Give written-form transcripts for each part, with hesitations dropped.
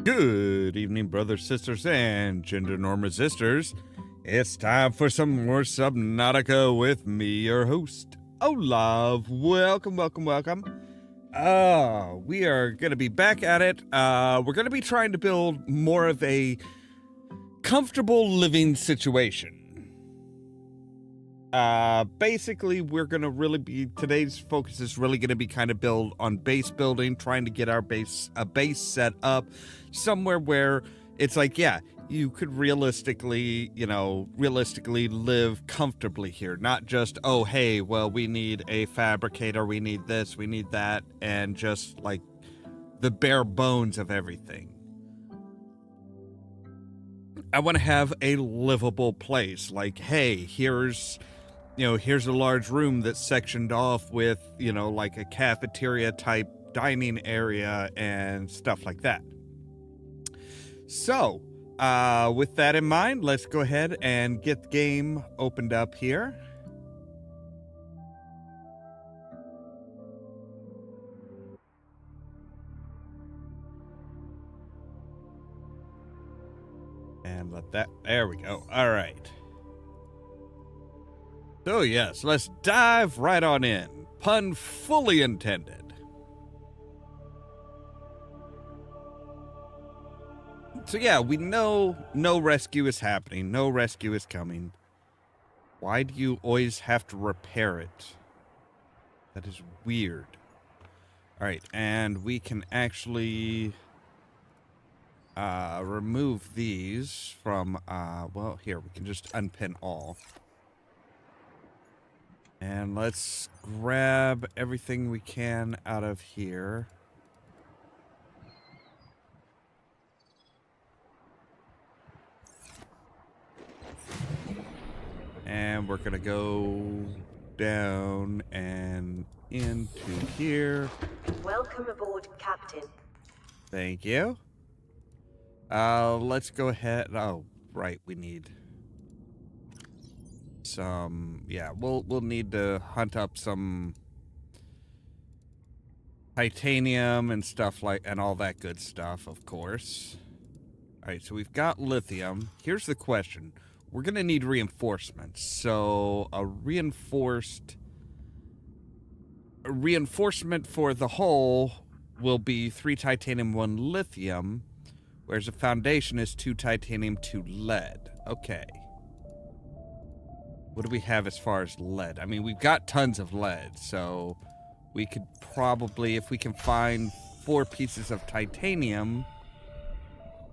Good evening, brothers, sisters, and gender norm resistors. It's time for some more Subnautica with me, your host, Ollamh. Welcome, welcome, welcome. We are going to be back at it. We're going to be trying to build more of a comfortable living situation. Basically, we're going to really be, today's focus is really going to be kind of build on base building, trying to get a base set up somewhere where it's like, yeah, you could realistically live comfortably here. Not just, oh, hey, well, we need a fabricator, we need this, we need that, and just like the bare bones of everything. I want to have a livable place. Like, hey, here's a large room that's sectioned off with, like a cafeteria type dining area and stuff like that. So, with that in mind, let's go ahead and get the game opened up here. And there we go. All right. So yes, let's dive right on in. Pun fully intended. So yeah, we know no rescue is happening. No rescue is coming. Why do you always have to repair it? That is weird. All right, and we can actually remove these from, well, here, we can just unpin all. And let's grab everything we can out of here. And we're gonna go down and into here. Welcome aboard, Captain. Thank you. Let's go ahead. Oh, right, we need some, yeah, we'll need to hunt up some titanium and stuff and all that good stuff, of course. All right, so we've got lithium. Here's the question. We're going to need reinforcements. So a reinforcement for the hull will be 3 titanium, 1 lithium, whereas a foundation is 2 titanium, 2 lead. Okay. What do we have as far as lead? I mean, we've got tons of lead, so we could probably, if we can find 4 pieces of titanium,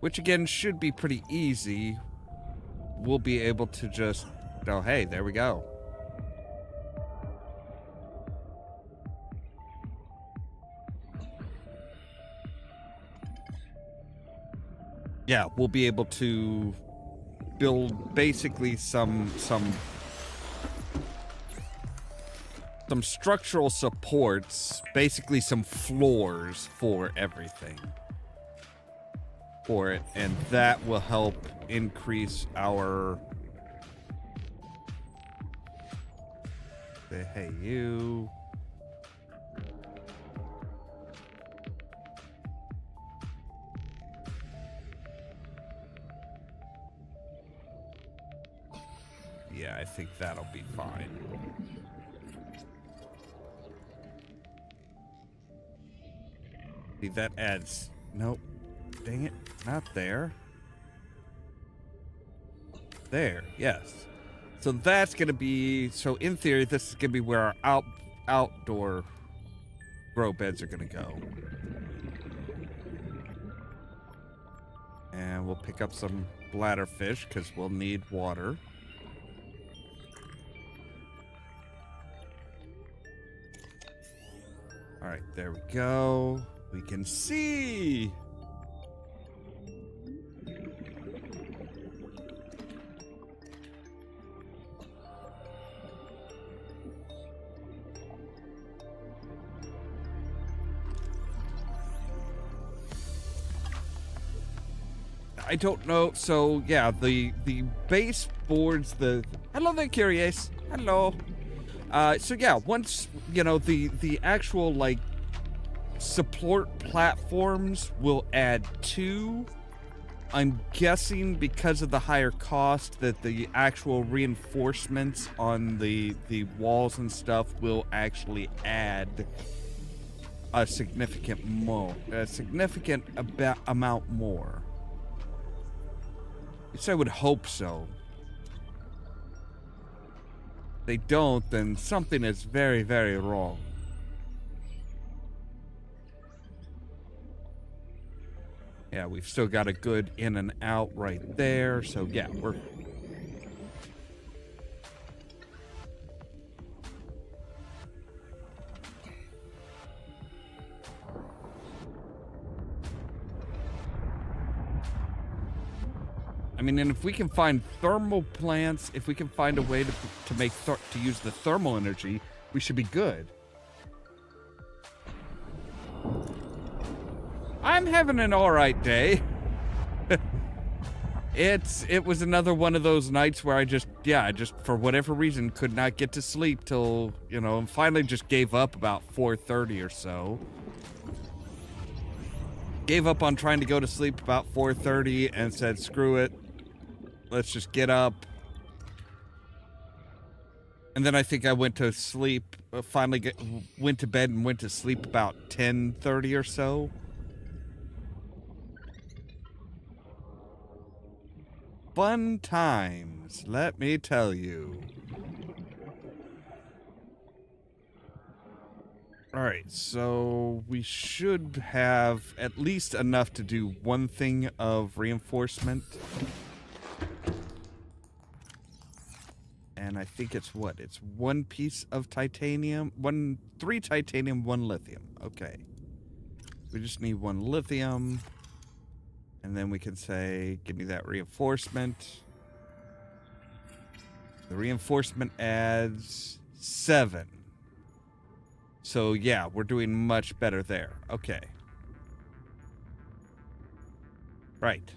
which again should be pretty easy, we'll be able to just, oh, hey, there we go. Yeah, we'll be able to build basically some structural supports, basically some floors for everything for it, and that will help increase our, hey, you, yeah, I think that'll be fine. See, that adds, nope, dang it, not there. There, yes. So that's going to be, so in theory, this is going to be where our outdoor grow beds are going to go. And we'll pick up some bladderfish because we'll need water. All right, there we go. We can see. I don't know. So yeah, the base boards, hello there, Curious. Hello. So yeah, once, the actual, like, support platforms will add 2. I'm guessing because of the higher cost that the actual reinforcements on the walls and stuff will actually add a significant amount more. At least I would hope so. If they don't, then something is very, very wrong. Yeah, we've still got a good in and out right there, so yeah, we're... I mean, and if we can find thermal plants, if we can find a way to use the thermal energy, we should be good. I'm having an alright day. It was another one of those nights where I just for whatever reason could not get to sleep till, and finally just gave up about 4:30 or so. Gave up on trying to go to sleep about 4:30 and said, screw it. Let's just get up. And then I think I went to sleep, went to bed and went to sleep about 10:30 or so. Fun times, let me tell you. Alright, so we should have at least enough to do one thing of reinforcement. And I think it's what? It's 1 piece of titanium, 3 titanium, 1 lithium. Okay. We just need 1 lithium. And then we can say, give me that reinforcement. The reinforcement adds 7. So yeah, we're doing much better there. Okay. Right.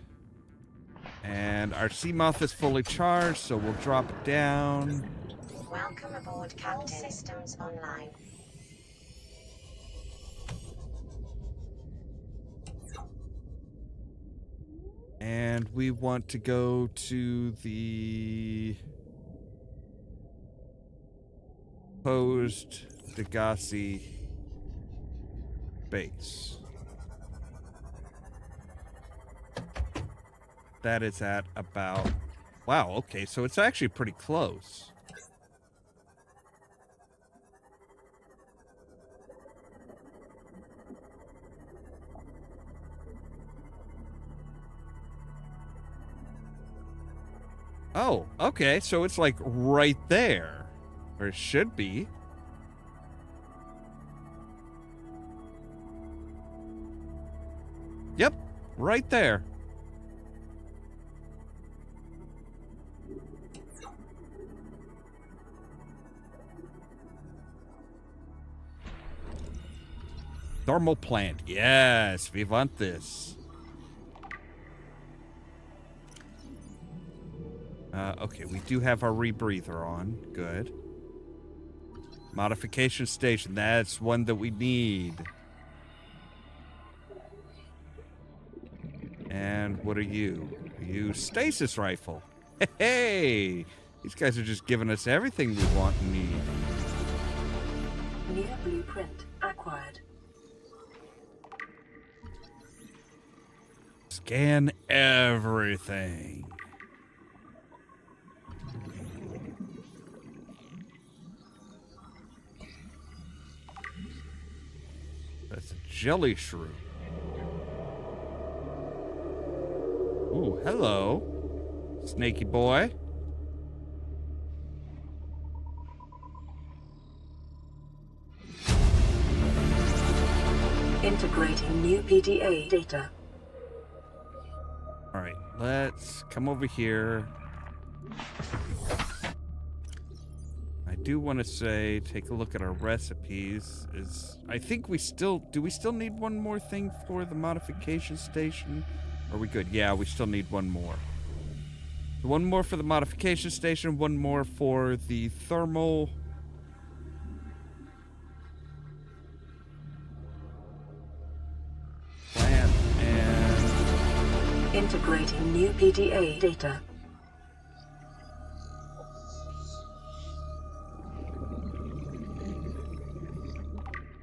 And our Seamoth is fully charged, so we'll drop it down. Welcome aboard, Captain. Systems online. And we want to go to the posed Degassi base. That is at about... Wow, okay, so it's actually pretty close. Oh, okay, so it's like right there. Or it should be. Yep, right there. Thermal plant. Yes, we want this. Okay, we do have our rebreather on. Good. Modification station. That's one that we need. And what are you? Are you stasis rifle? Hey! These guys are just giving us everything we want and need. New blueprint acquired. Scan everything. That's a jelly shrew. Ooh, hello, snaky boy. Integrating new PDA data. All right, let's come over here. I do want to say, take a look at our recipes. I think do we still need one more thing for the modification station? Are we good? Yeah, we still need one more. One more for the modification station, one more for the thermal. Integrating new PDA data.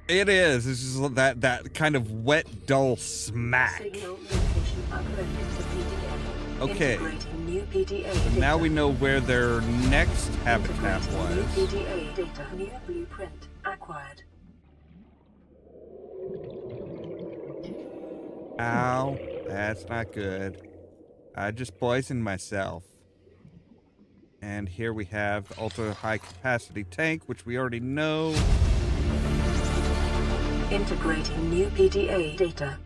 It is. This is that kind of wet, dull smack. Signal location uploaded to PDA. Okay. Integrating new PDA So data. now we know where their next habitat Integrating was. New PDA data. New blueprint acquired. Ow, that's not good. I just poisoned myself. And here we have the ultra high capacity tank, which we already know. Integrating new PDA data.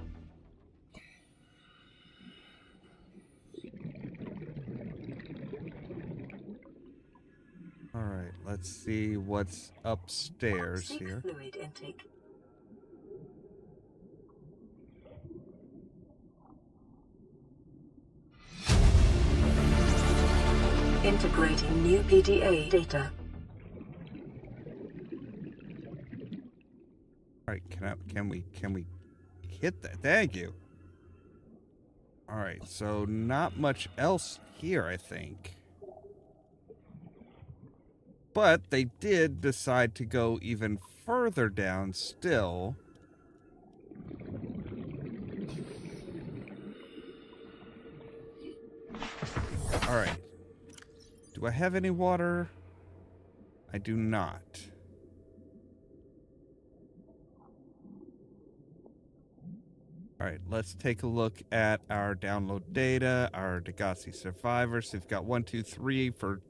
All right, let's see what's upstairs Seek here. fluid intake. Integrating new PDA data. All right, can we hit that? Thank you. All right, so not much else here, I think. But they did decide to go even further down still. All right. Do I have any water? I do not. All right, let's take a look at our download data, our Degassi survivors. We've got 1, 2, 3 for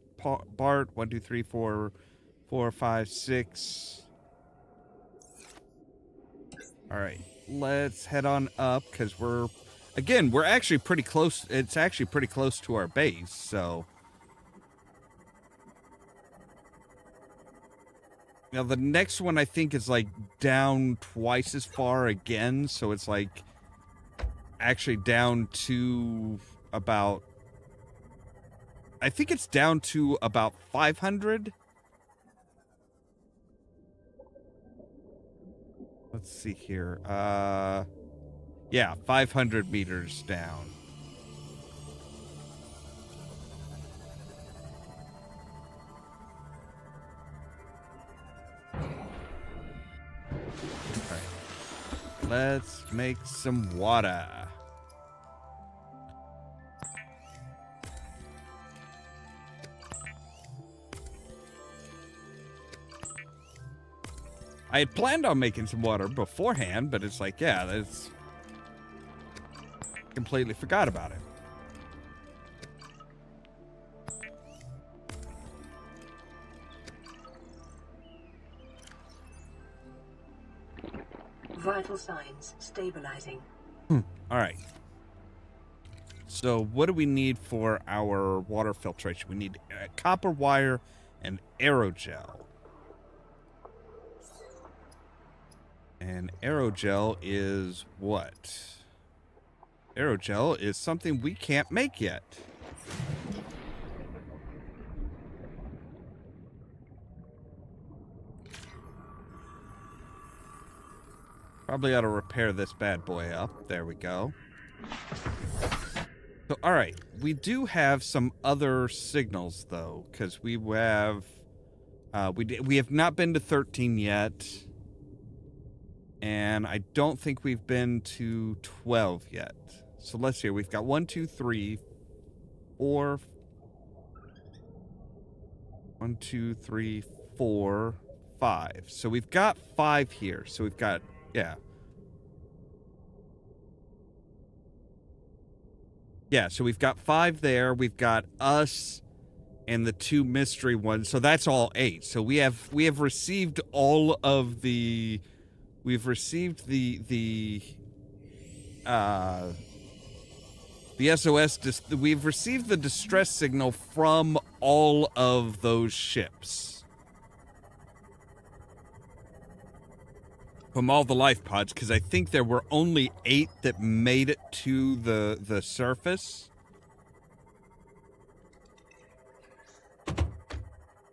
Bart, 1, 2, 3, 4, 4, 5, 6. All right, let's head on up because we're actually pretty close. It's actually pretty close to our base, so. Now the next one I think is like down twice as far again, so it's like actually down to about, I think it's down to about 500. Let's see here. Yeah, 500 meters down. All right. Let's make some water. I had planned on making some water beforehand, but it's like, yeah, that's completely forgot about it. Vital signs stabilizing. All right. So what do we need for our water filtration? We need copper wire and aerogel. And aerogel is what? Aerogel is something we can't make yet. Probably ought to repair this bad boy up. There we go. So, all right. We do have some other signals, though, because we have... we have not been to 13 yet. And I don't think we've been to 12 yet. So let's see. We've got 1, 2, 3, 4. 1, 2, 3, 4, 5. So we've got 5 here. So we've got, yeah. Yeah, so we've got 5 there. We've got us and the 2 mystery ones. So that's all 8. So we have received all of the... We've received the SOS. We've received the distress signal from all of those ships, from all the life pods, because I think there were only 8 that made it to the surface.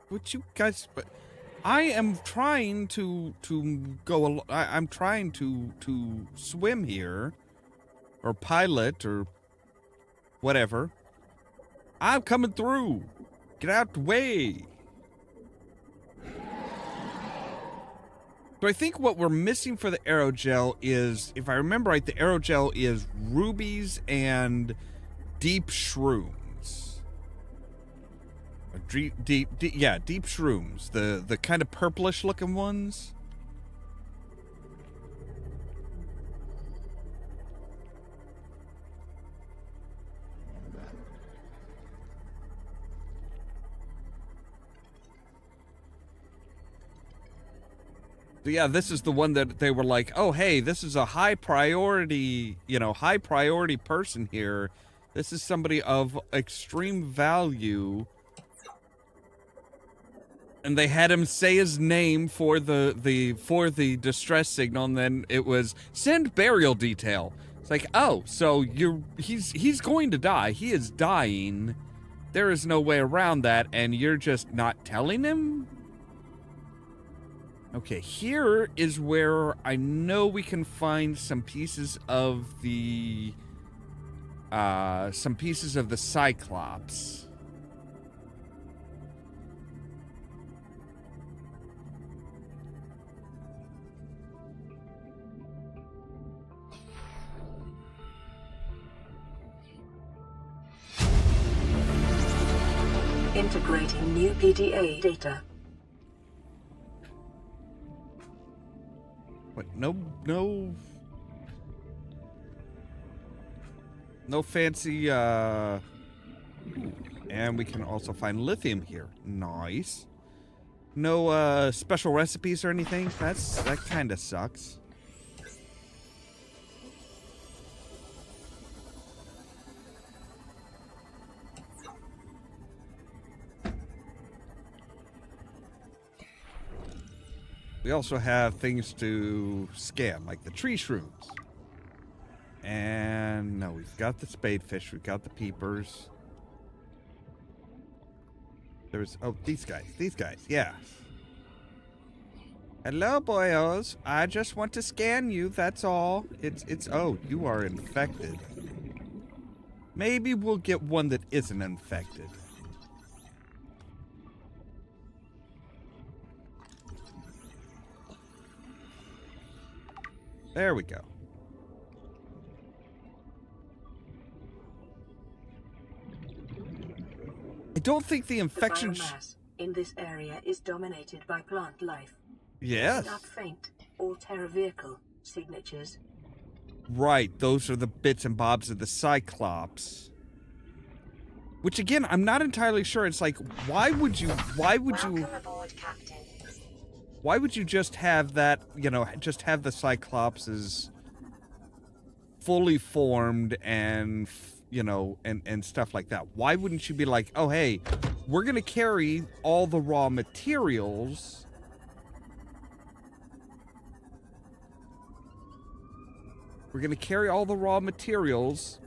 Would you guys? I am trying to go. I'm trying to swim here, or pilot, or whatever. I'm coming through. Get out the way. So I think what we're missing for the aerogel is, if I remember right, the aerogel is rubies and deep shrooms. Deep shrooms. The kind of purplish looking ones. So yeah, this is the one that they were like, oh, hey, this is a high priority person here. This is somebody of extreme value. And they had him say his name for the distress signal, and then it was send burial detail. It's like, oh, so he's going to die. He is dying. There is no way around that, and you're just not telling him? Okay, here is where I know we can find some pieces of the Cyclops. Integrating new PDA data. What? No fancy, and we can also find lithium here. Nice. No, special recipes or anything? That kind of sucks. We also have things to scan, like the tree shrooms. And no, we've got the spadefish, we've got the peepers. There's, oh, these guys, yeah. Hello, boyos. I just want to scan you, that's all. Oh, you are infected. Maybe we'll get one that isn't infected. There we go. I don't think the infection... The biomass in this area is dominated by plant life. Yes. Without faint or terra vehicle signatures. Right, those are the bits and bobs of the Cyclops. Which again, I'm not entirely sure. It's like, why would you Welcome aboard, Captain. Why would you just have that, just have the Cyclopses fully formed and, and stuff like that? Why wouldn't you be like, oh, hey, we're going to carry all the raw materials. We're going to carry all the raw materials.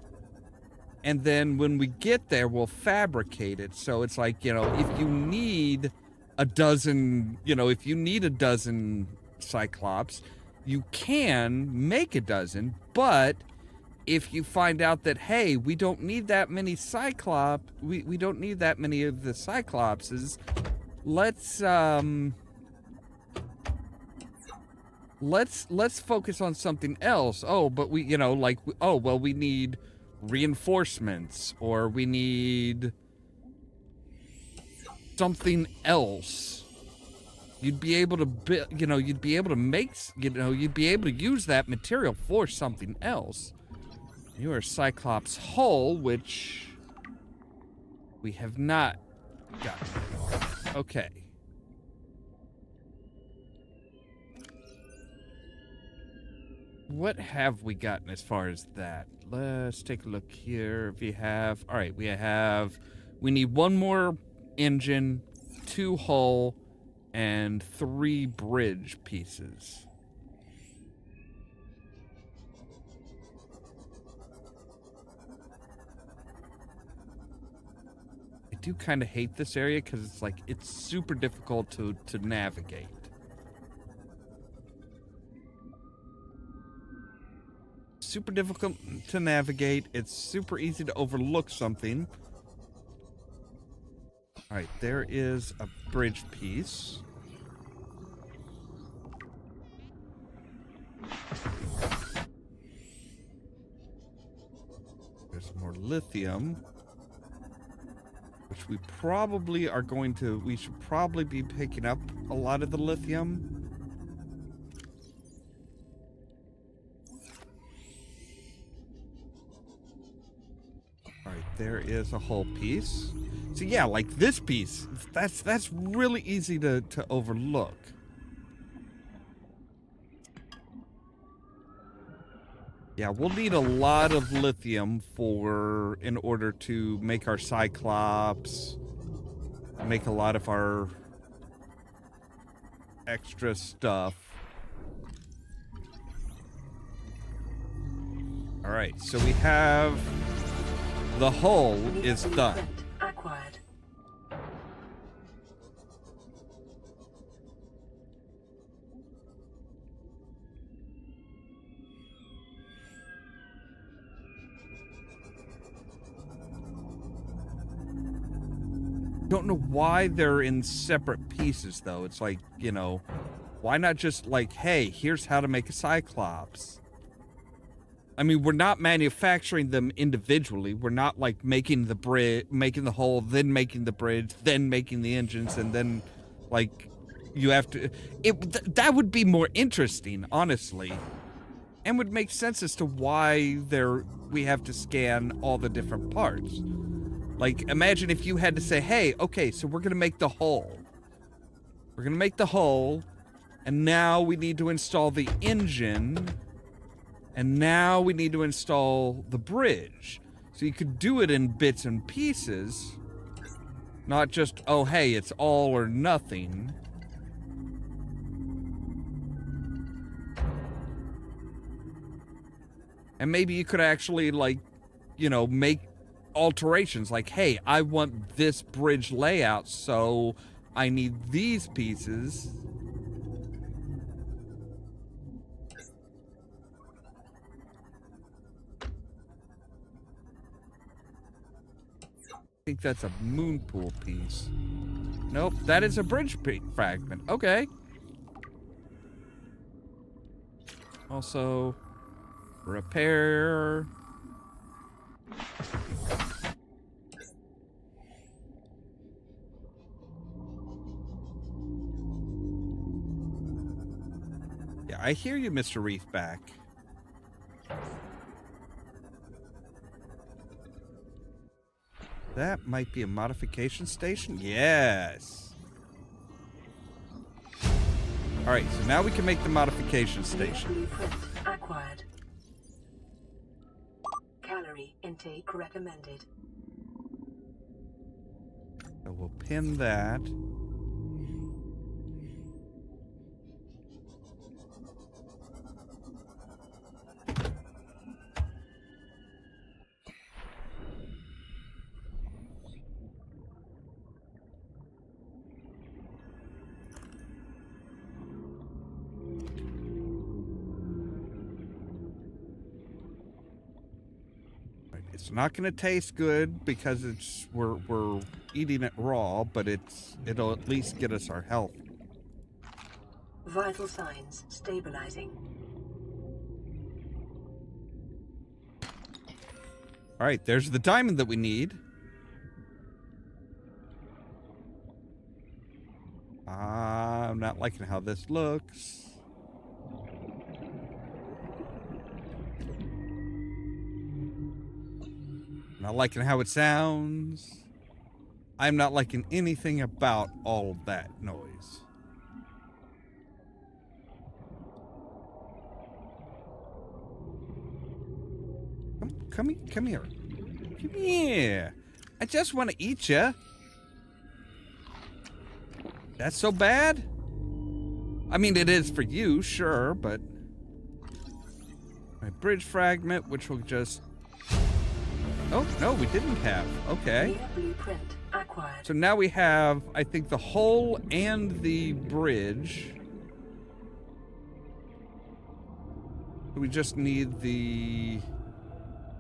And then when we get there, we'll fabricate it. So it's like, if you need a dozen Cyclops, you can make a dozen, but if you find out that, hey, we don't need that many we don't need that many of the Cyclopses, let's focus on something else. Oh, but we, we need reinforcements, or we need something else. You'd be able to you'd be able to use that material for something else. You are Cyclops hull, which we have not gotten. Okay. What have we gotten as far as that? Let's take a look here. We need one more engine, 2 hull, and 3 bridge pieces. I do kind of hate this area because it's super difficult to navigate. super difficult to navigate. It's super easy to overlook something. All right, there is a bridge piece. There's more lithium, which we probably are going to, we should probably be picking up a lot of the lithium. All right, there is a whole piece. So yeah, like this piece, that's really easy to overlook. Yeah, we'll need a lot of lithium in order to make our Cyclops, make a lot of our extra stuff. All right, so we have the hull is done. Acquired. Don't know why they're in separate pieces, though. It's like, you know, why not just like, hey, here's how to make a Cyclops? I mean, we're not manufacturing them individually. We're not like making the bridge, making the hull, then making the bridge, then making the engines, and then like you have to. That would be more interesting, honestly, and would make sense as to why we have to scan all the different parts. Like, imagine if you had to say, hey, okay, so we're going to make the hull. We're going to make the hull, and now we need to install the engine, and now we need to install the bridge. So you could do it in bits and pieces, not just, oh, hey, it's all or nothing. And maybe you could actually, like, you know, make alterations like, hey, I want this bridge layout, so I need these pieces. I think that's a moon pool piece. Nope, that is a bridge fragment. Okay. Also, repair. Yeah, I hear you, Mr. Reefback. That might be a modification station? Yes. Alright, so now we can make the modification station. Acquired. Calorie intake recommended. So we'll pin that. It's not going to taste good because we're eating it raw, but it'll at least get us our health. Vital signs stabilizing. All right, there's the diamond that we need. I'm not liking how this looks. Not liking how it sounds. I'm not liking anything about all of that noise. Come here. Come here. I just want to eat you. That's so bad? I mean, it is for you, sure, but... My bridge fragment, which will just... Oh, no, we didn't have. Okay. Blueprint acquired. So now we have, I think, the hull and the bridge. We just need the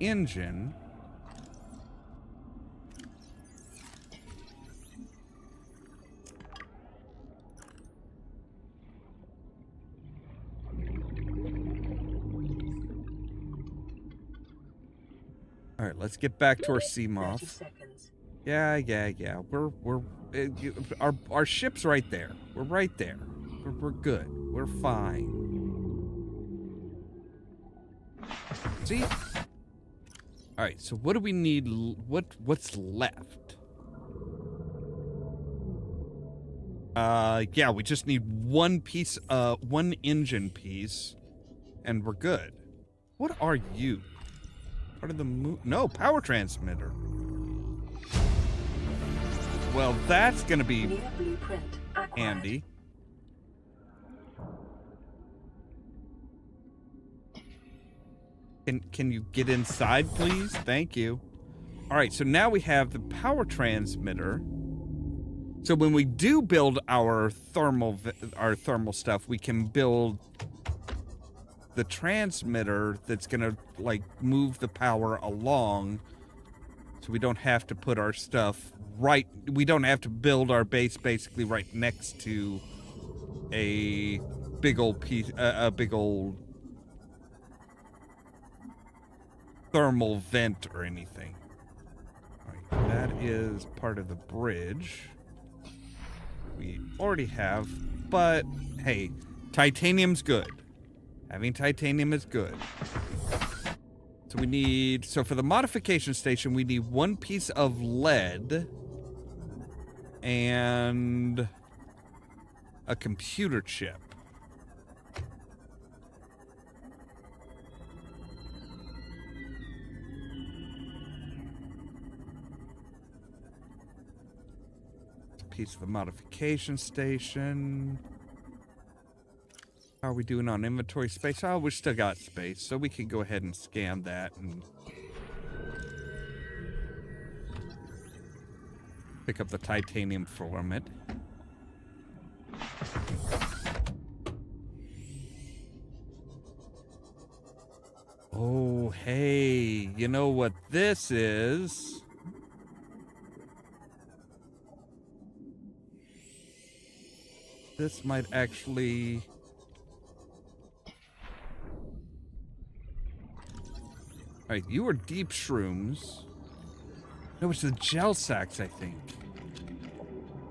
engine. All right, let's get back to our sea 30 moth. seconds. Yeah. We're our ship's right there. We're right there. We're good. We're fine. See? All right. So what do we need? What's left? Yeah, we just need one piece. One engine piece, and we're good. What are you? Part of the moon? No, power transmitter. Well, that's gonna be New blueprint acquired. handy. Can you get inside, please? Thank you. All right, so now we have the power transmitter. So when we do build our thermal stuff, we can build the transmitter that's gonna like move the power along, so we don't have to put our stuff right. We don't have to build our base basically right next to a big old piece, a big old thermal vent or anything. All right, that is part of the bridge. We already have, but hey, titanium's good. Having titanium is good. So we need, so for the modification station, we need one piece of lead and a computer chip. Piece of the modification station. How are we doing on inventory space? Oh, we still got space, so we can go ahead and scan that and pick up the titanium from it. Oh, hey, you know what this is? This might actually... Alright, you are deep shrooms. No, it's the gel sacks, I think.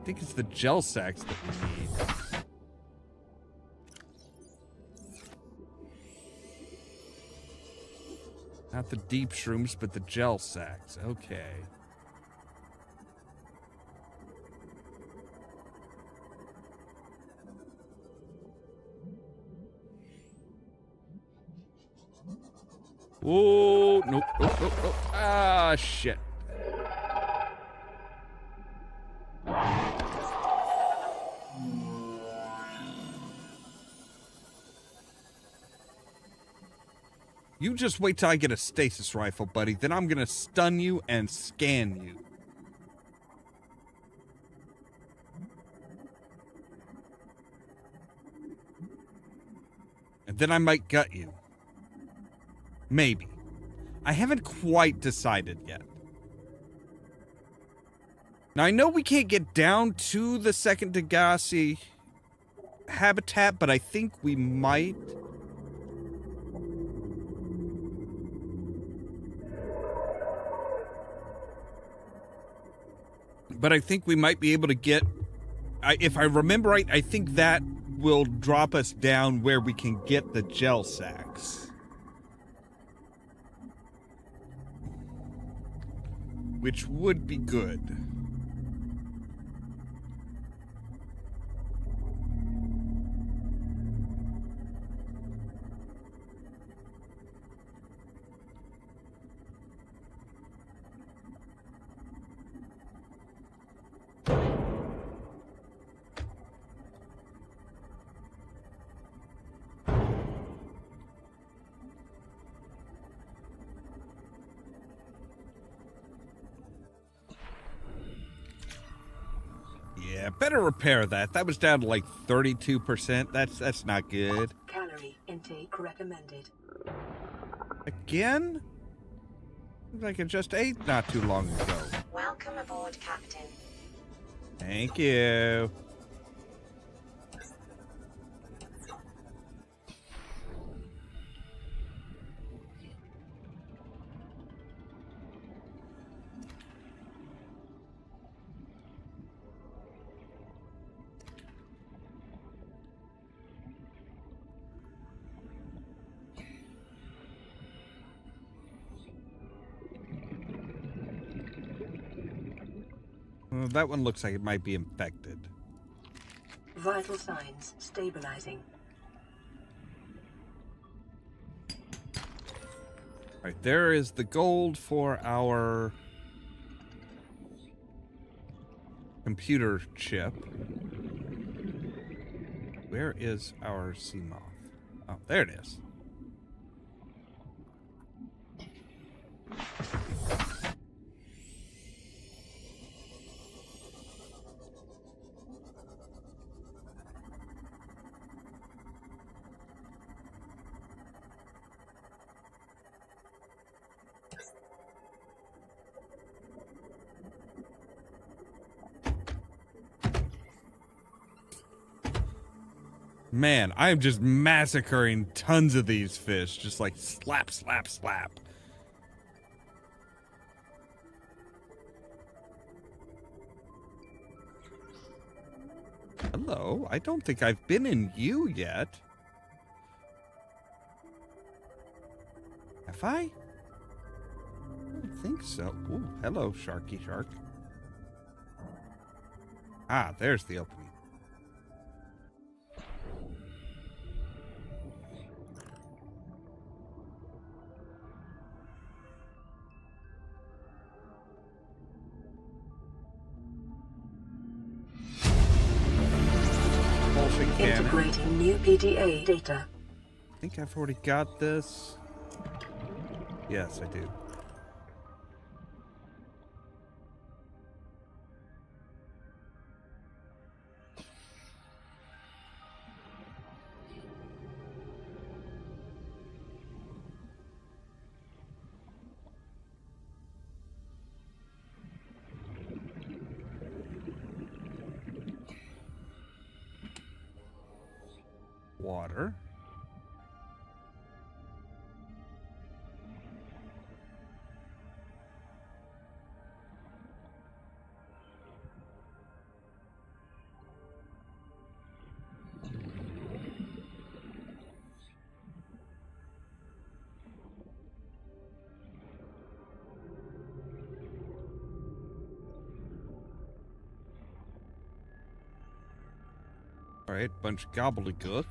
I think it's the gel sacks that we need. Not the deep shrooms, but the gel sacks. Okay. Oh, nope. Ah, shit. You just wait till I get a stasis rifle, buddy. Then I'm gonna stun you and scan you. And then I might gut you. Maybe. I haven't quite decided yet. Now, I know we can't get down to the second Degassi habitat, but I think we might. But I think we might be able to get... if I remember right, I think that will drop us down where we can get the gel sacks. Which would be good. Yeah, better repair that. That was down to like 32%. That's not good. Calorie calorie intake recommended. Again? Seems like I just ate not too long ago. Welcome aboard, Captain. Thank you. Well, that one looks like it might be infected. Vital signs stabilizing. All right, there is the gold for our computer chip. Where is our sea moth? Oh, there it is. Man, I am just massacring tons of these fish. Just like slap, slap, slap. Hello, I don't think I've been in you yet. Have I? I don't think so. Ooh, hello, Sharky Shark. Ah, there's the opening. Integrating new PDA data. I think I've already got this. Yes, I do. Water. All right, bunch of gobbledygook.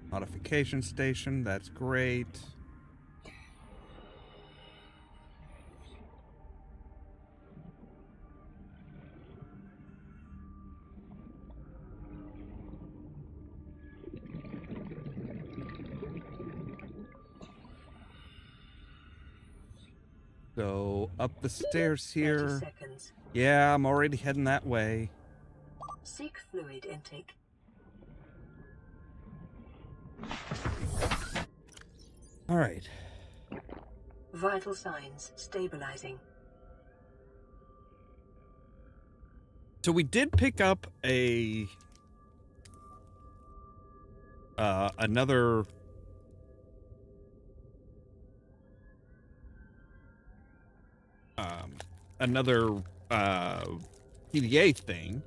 Modification station, that's great. So, up the stairs here. 30 seconds. Yeah, I'm already heading that way. Seek fluid intake. All right. Vital signs stabilizing. So we did pick up another PDA thing.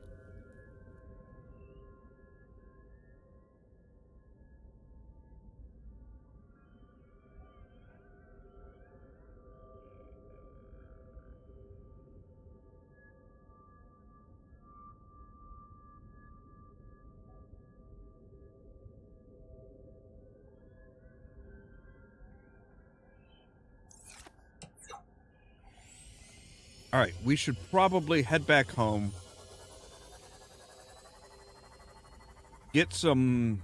All right, we should probably head back home. Get some...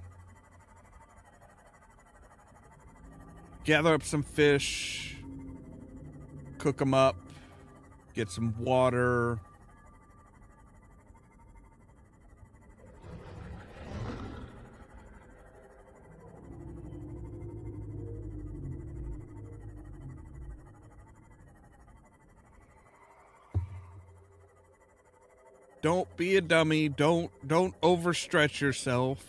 Gather up some fish. Cook them up. get some water. Don't be a dummy. Don't overstretch yourself.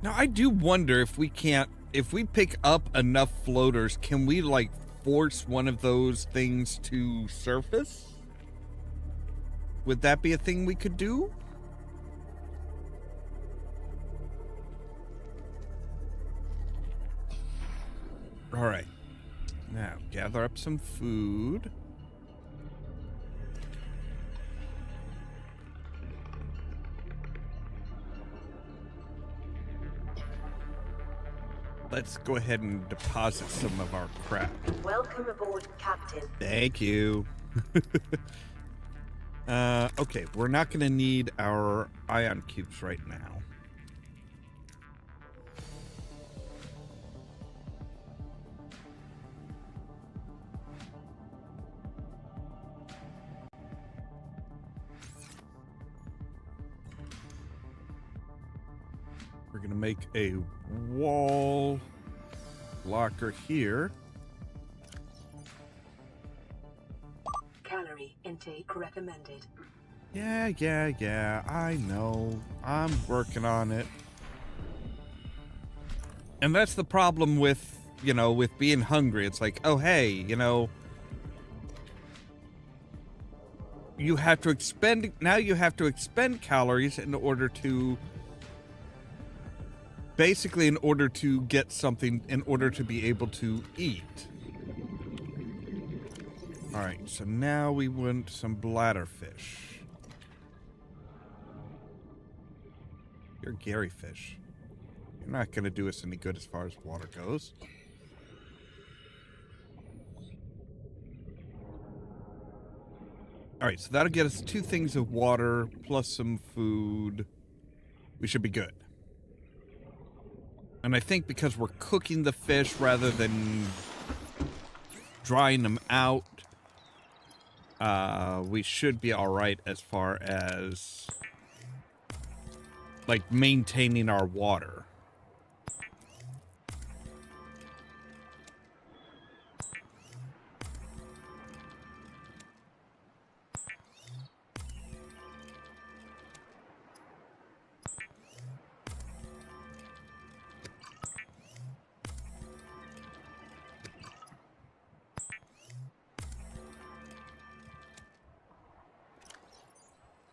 Now, I do wonder if we pick up enough floaters, can we, like, force one of those things to surface? Would that be a thing we could do? All right. Now, gather up some food. Let's go ahead and deposit some of our crap. Welcome aboard, Captain. Thank you. Okay, we're not going to need our ion cubes right now. We're going to make a wall locker here. Calorie intake recommended. Yeah, I know. I'm working on it. And that's the problem with, with being hungry. It's like, oh, hey, you have to expend calories in order to get something, in order to be able to eat. All right, so now we want some bladderfish. You're Garyfish. You're not going to do us any good as far as water goes. All right, so that'll get us 2 things of water plus some food. We should be good. And I think because we're cooking the fish rather than drying them out, we should be all right as far as, like, maintaining our water.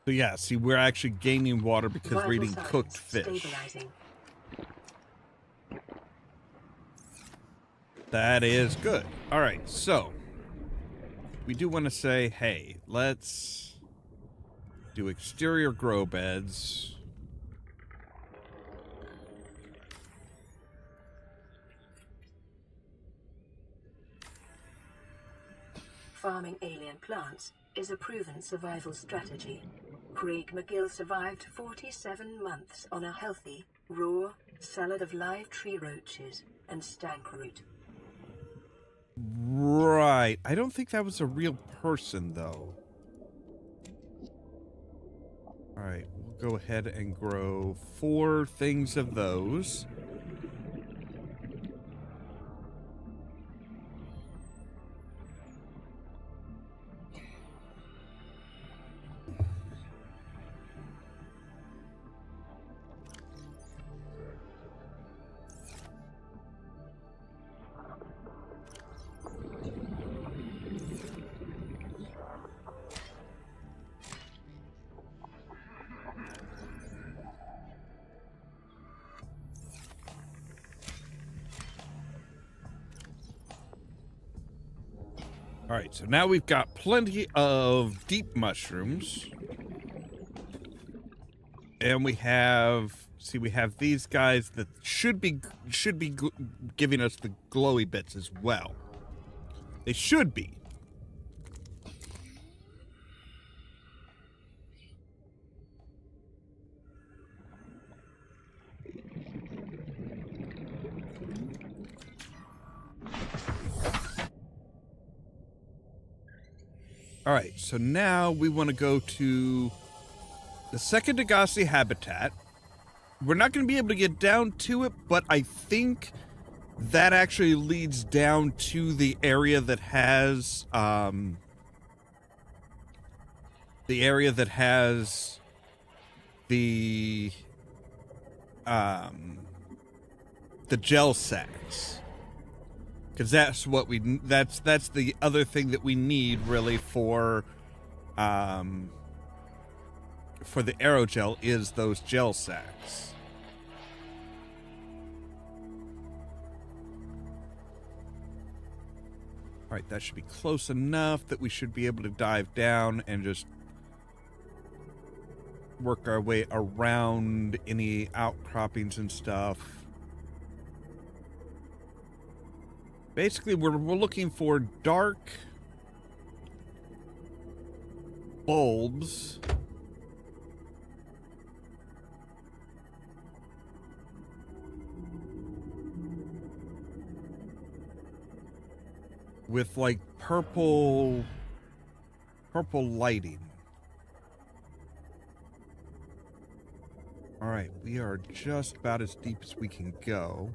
So yeah, see, we're actually gaining water because we're eating cooked fish. That is good. All right, so we do want to say, hey, let's do exterior grow beds. Farming alien plants is a proven survival strategy. Craig McGill survived 47 months on a healthy, raw salad of live tree roaches and stank root. Right. I don't think that was a real person, though. All right, we'll go ahead and grow 4 things of those. All right, so now we've got plenty of deep mushrooms. And we have, see, we have these guys that should be giving us the glowy bits as well. They should be. All right, so now we want to go to the second Degassi habitat. We're not going to be able to get down to it, but I think that actually leads down to the area that has the gel sacks, because that's what that's the other thing that we need really for the aerogel is those gel sacks. All right, that should be close enough that we should be able to dive down and just work our way around any outcroppings and stuff. Basically, we're looking for dark bulbs with like purple lighting. All right, we are just about as deep as we can go.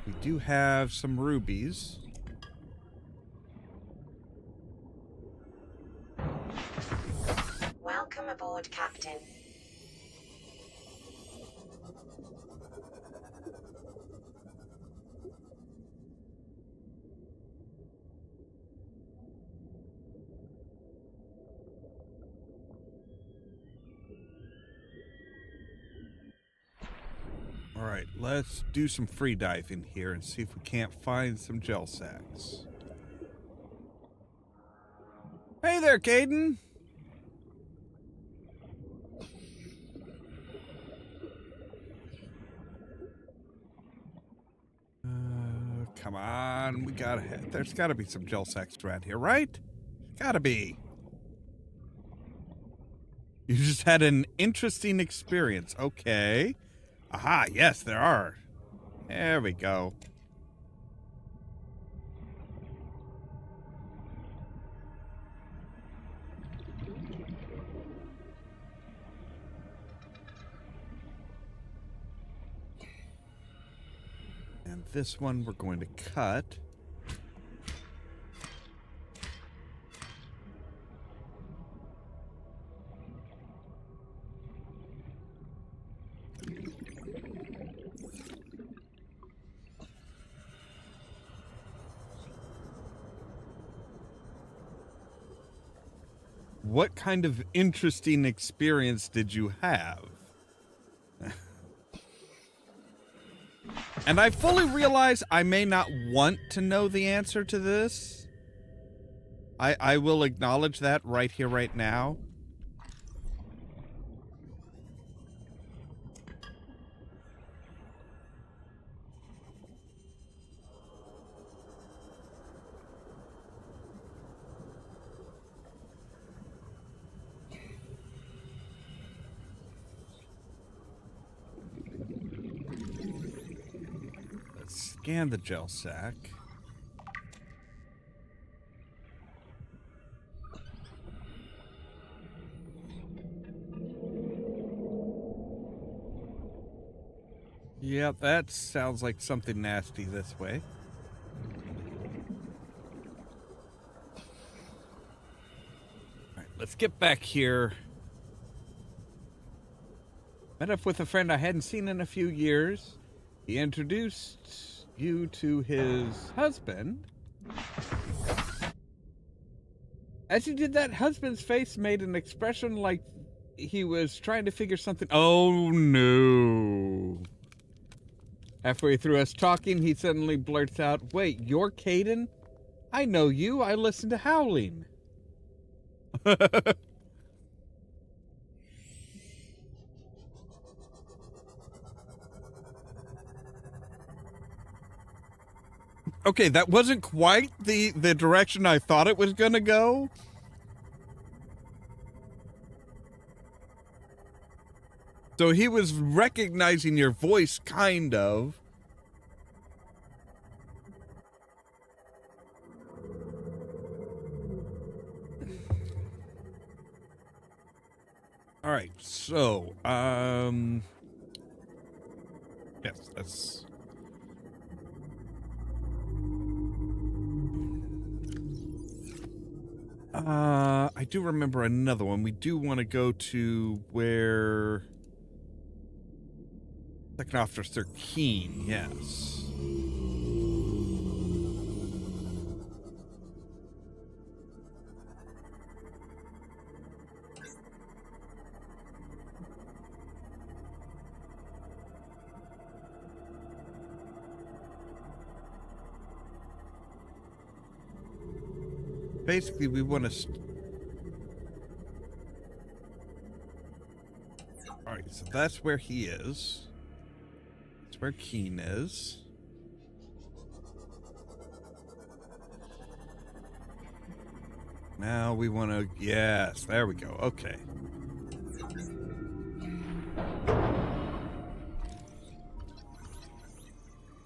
We do have some rubies. Welcome aboard, Captain. All right, let's do some free diving here and see if we can't find some gel sacks. Hey there, Caden. Come on, there's gotta be some gel sacks around here, right? Gotta be. You just had an interesting experience. Okay. Aha, yes, there are. There we go. And this one we're going to cut. What kind of interesting experience did you have? And I fully realize I may not want to know the answer to this. I will acknowledge that right here, right now. Scan the gel sack. Yeah, that sounds like something nasty this way. Alright, let's get back here. Met up with a friend I hadn't seen in a few years. He introduced you to his husband. As he did that, husband's face made an expression like he was trying to figure something. Oh no. Halfway through us talking, he suddenly blurts out, "Wait, you're Caden? I know you. I listen to Howling." Okay, that wasn't quite the direction I thought it was gonna go. So he was recognizing your voice, kind of. All right, so, yes, that's... I do remember another one. We do want to go to where... Second Officer Keen, yes. Basically, we want to... Alright, so that's where he is. That's where Keen is. Now we want to... Yes, there we go. Okay.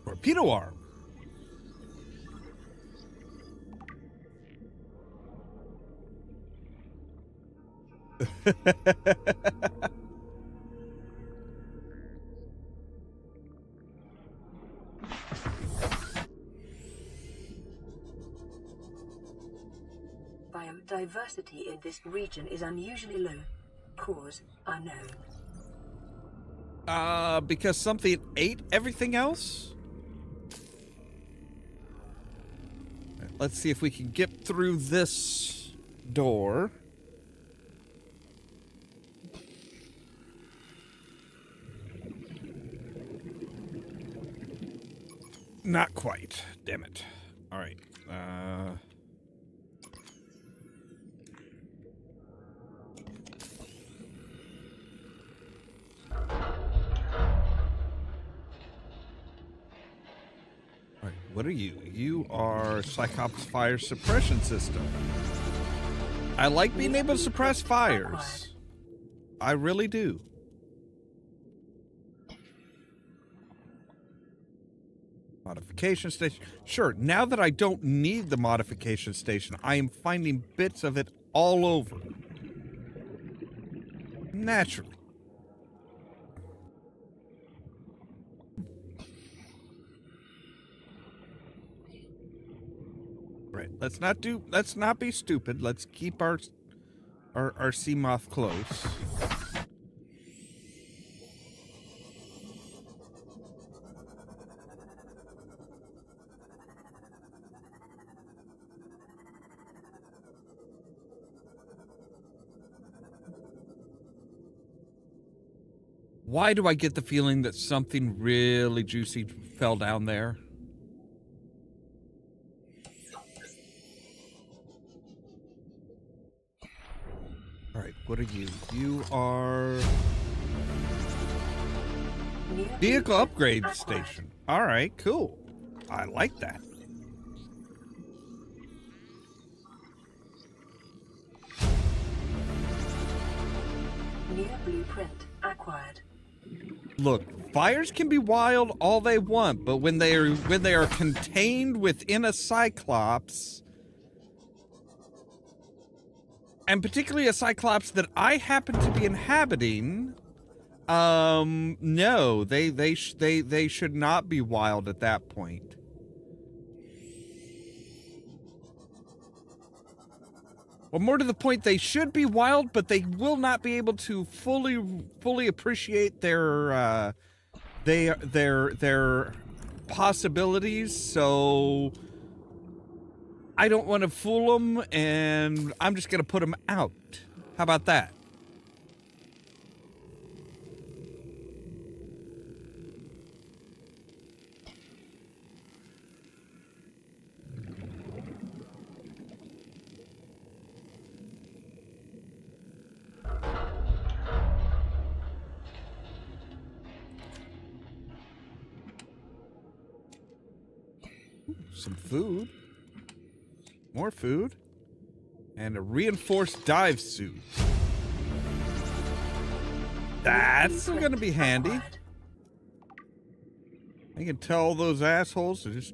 Torpedo arm. Biodiversity in this region is unusually low. Cause unknown. Because something ate everything else? Let's see if we can get through this door. Not quite. Damn it. All right. All right. What are you? You are Cyclops Fire Suppression System. I like being able to suppress fires. I really do. Modification station. Sure, now that I don't need the modification station, I am finding bits of it all over. Naturally. Right, let's not be stupid. Let's keep our sea moth close. Why do I get the feeling that something really juicy fell down there? All right, what are you? You are... Vehicle upgrade station. All right, cool. I like that. New blueprint acquired. Look, fires can be wild all they want, but when they are contained within a Cyclops, and particularly a Cyclops that I happen to be inhabiting, no, they should not be wild at that point. Well, more to the point, they should be wild, but they will not be able to fully appreciate their possibilities. So I don't want to fool them, and I'm just going to put them out. How about that? Some food. More food. And a reinforced dive suit. That's going to be handy. I can tell those assholes to just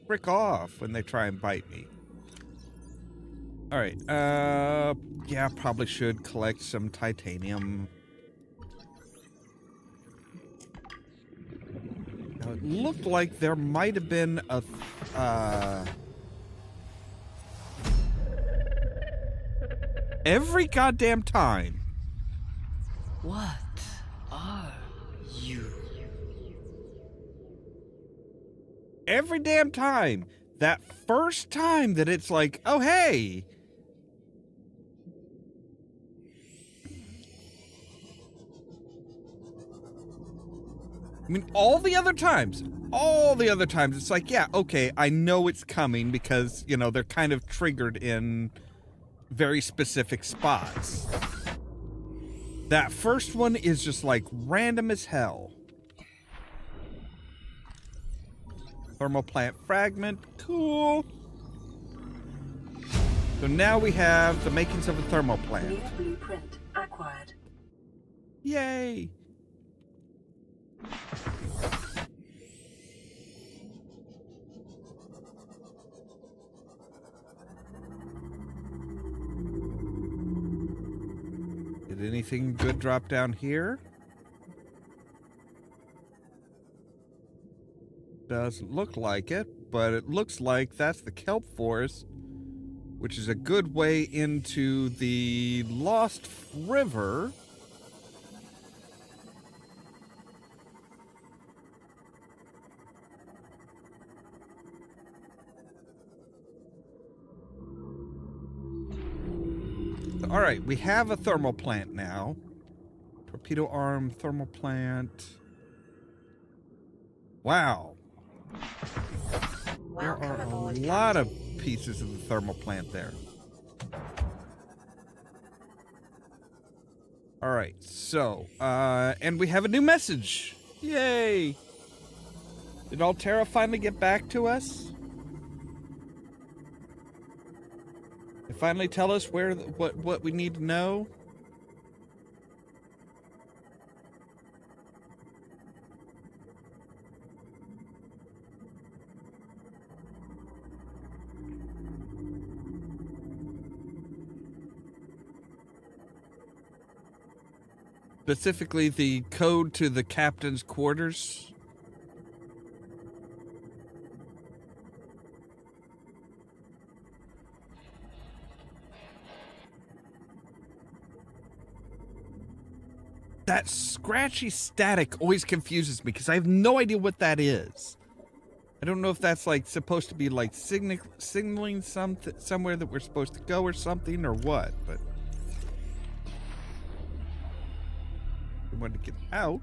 frick off when they try and bite me. Alright, yeah, probably should collect some titanium. It looked like there might have been a... every goddamn time. What are you? Every damn time. That first time that it's like, oh, hey. I mean, all the other times, it's like, yeah, okay, I know it's coming because, you know, they're kind of triggered in very specific spots. That first one is just like random as hell. Thermal plant fragment, cool. So now we have the makings of a thermal plant. New blueprint acquired. Yay! Did anything good drop down here? Doesn't look like it, but it looks like that's the kelp forest, which is a good way into the Lost River. All right, we have a thermal plant now. Torpedo arm, thermal plant. Wow. There Welcome are a aboard, lot of Captain. pieces of the thermal plant there. All right, so, and we have a new message. Yay! Did Altera finally get back to us? They finally tell us where, what we need to know? Specifically, the code to the captain's quarters. That scratchy static always confuses me because I have no idea what that is. I don't know if that's like supposed to be like signaling somewhere that we're supposed to go or something or what, but we want to get out.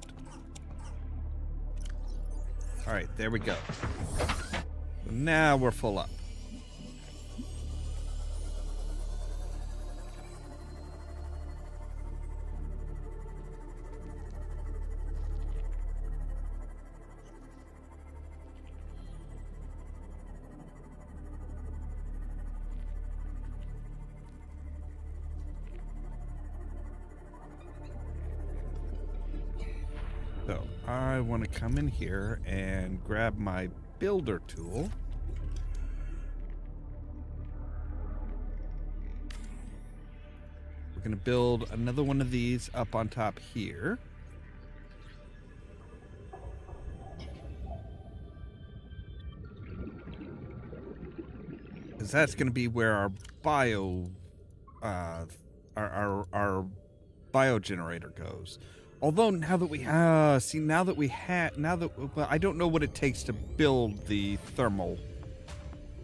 All right, there we go. So now we're full up. So I want to come in here and grab my builder tool. We're going to build another one of these up on top here. Because that's going to be where our our bio generator goes. Although now that we well, I don't know what it takes to build the thermal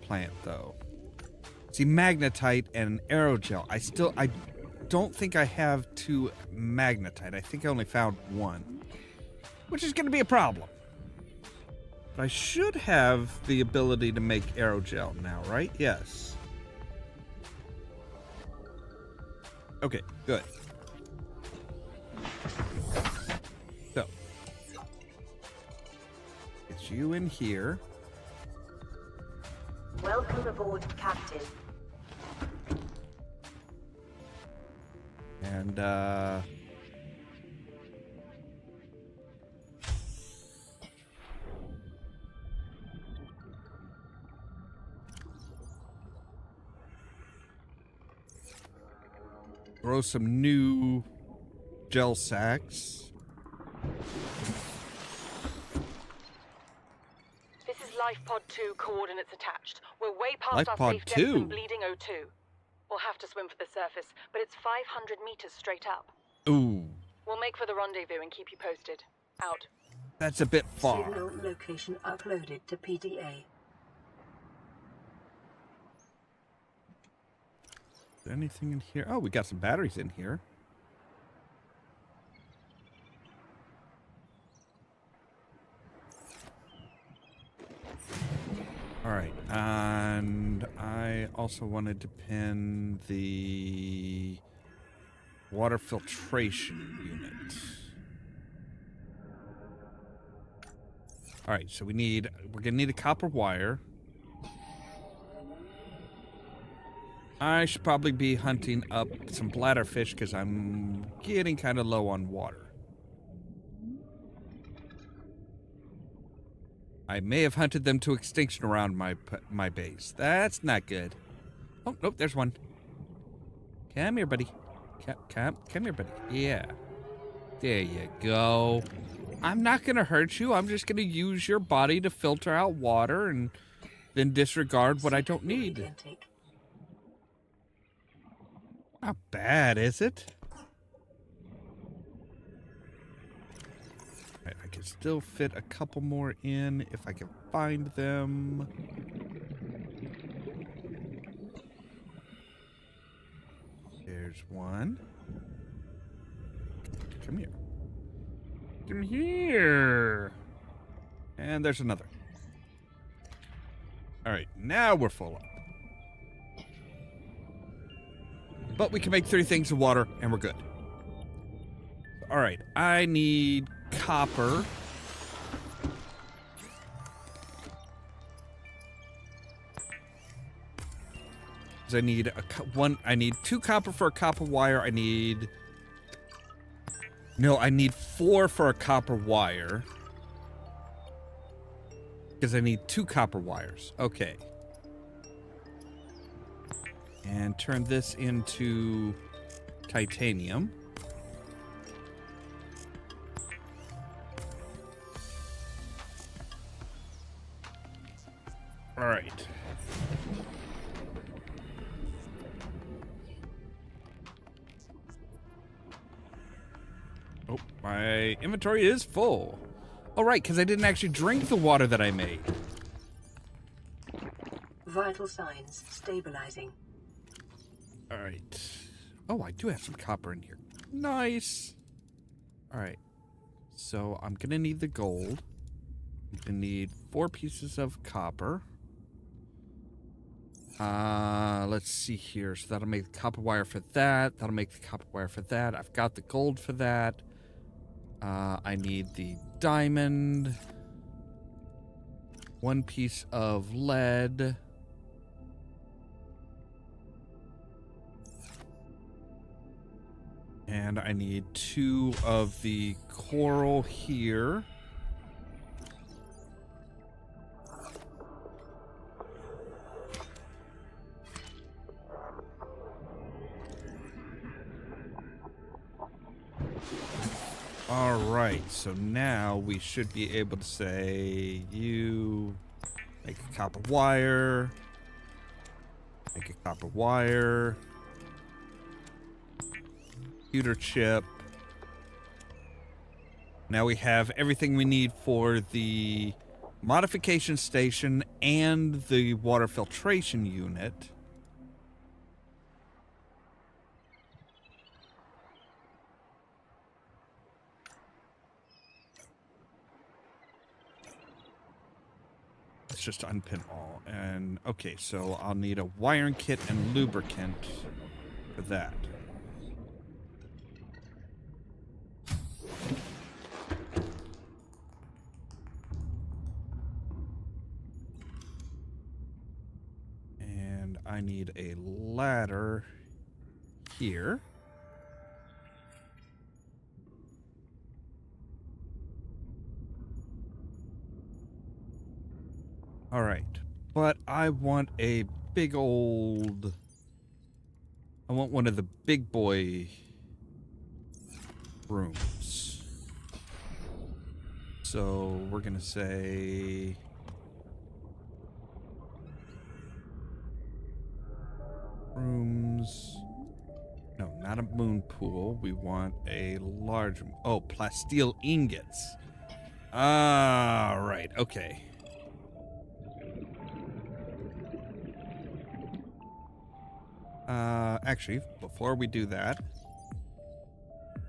plant though. See, magnetite and aerogel. I don't think I have 2 magnetite. I think I only found 1, which is going to be a problem. But I should have the ability to make aerogel now, right? Yes. Okay, good. So, it's you in here. Welcome aboard, Captain. And, throw some new gel sacks. Life Pod 2 coordinates attached. We're way past Life our Pod safe depths 2? and bleeding O2. We'll have to swim for the surface, but it's 500 meters straight up. Ooh, We'll make for the rendezvous and keep you posted. Out. that's a bit far. Signal location uploaded to PDA. Is there anything in here? Oh, we got some batteries in here. All right, and I also wanted to pin the water filtration unit. All right, so we're gonna need a copper wire. I should probably be hunting up some bladderfish because I'm getting kind of low on water. I may have hunted them to extinction around my base. That's not good. Oh, nope, there's one. Come here, buddy. Come here, buddy. Yeah. There you go. I'm not going to hurt you. I'm just going to use your body to filter out water and then disregard what I don't need. Not bad, is it? Right, I can still fit a couple more in if I can find them. There's one. Come here. Come here. And there's another. All right, now we're full up. But we can make 3 things of water, and we're good. All right, I need copper. I need I need 2 copper for a copper wire. I need 4 for a copper wire. Because I need 2 copper wires. Okay. And turn this into titanium. All right. Oh, my inventory is full. All right, because I didn't actually drink the water that I made. Vital signs stabilizing. All right. Oh, I do have some copper in here. Nice. All right. So I'm going to need the gold. I'm going to need 4 pieces of copper. Let's see here. So that'll make the copper wire for that. That'll make the copper wire for that. I've got the gold for that. I need the diamond. 1 piece of lead. And I need 2 of the coral here. All right, so now we should be able to say, you make a copper wire, make a copper wire, computer chip. Now we have everything we need for the modification station and the water filtration unit. Let's just unpin all. And okay, so I'll need a wiring kit and lubricant for that. And I need a ladder here. All right, but I want a big old... I want one of the big boy rooms. So we're gonna say moons. No, not a moon pool. We want a large... Oh, plasteel ingots. Ah, right. Okay. Actually, before we do that,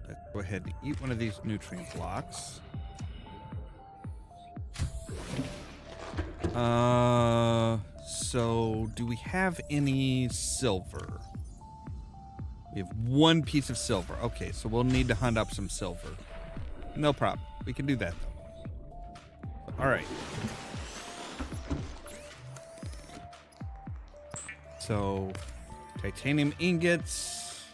let's go ahead and eat one of these nutrient blocks. So do we have any silver? We have one piece of silver. Okay, so we'll need to hunt up some silver. No problem. We can do that, though. All right. So, titanium ingots.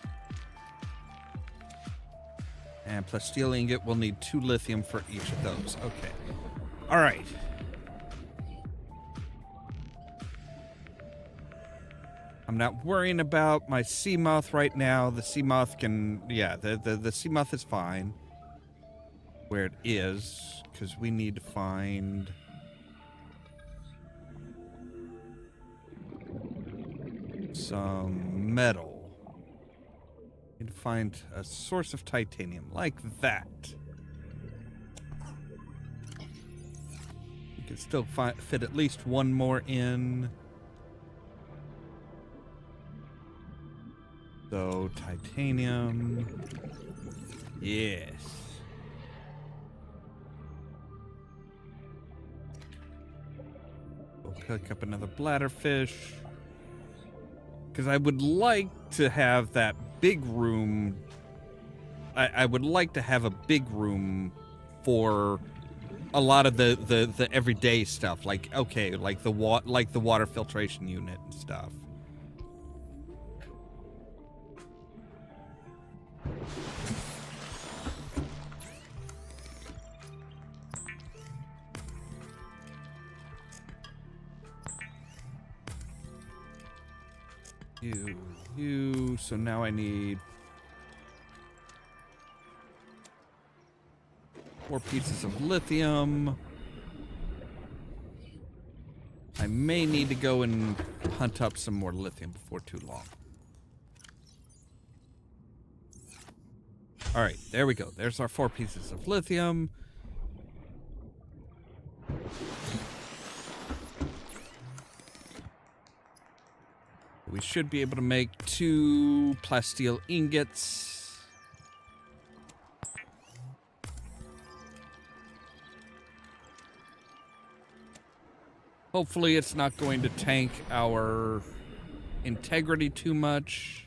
And plasteel ingot, we'll need 2 lithium for each of those. Okay. All right. I'm not worrying about my sea moth right now. The sea moth can, yeah, the sea moth is fine where it is, because we need to find some metal. Need to find a source of titanium like that. We can still fit at least one more in. So, titanium. Yes. We'll pick up another bladderfish. Because I would like to have that big room. I would like to have a big room for a lot of the everyday stuff. Like, okay, like the water filtration unit and stuff. You. So now I need 4 pieces of lithium. I may need to go and hunt up some more lithium before too long. All right, there we go. There's our 4 pieces of lithium. We should be able to make 2 plasteel ingots. Hopefully it's not going to tank our integrity too much.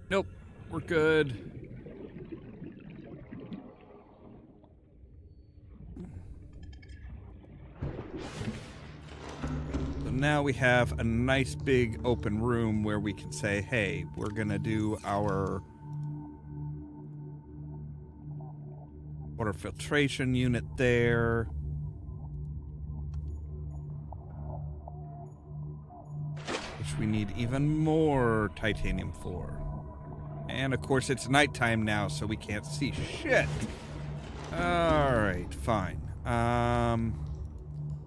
Nope, we're good. So now we have a nice big open room where we can say, hey, we're gonna do our water filtration unit there. Which we need even more titanium for. And, of course, it's nighttime now, so we can't see shit. Alright, fine.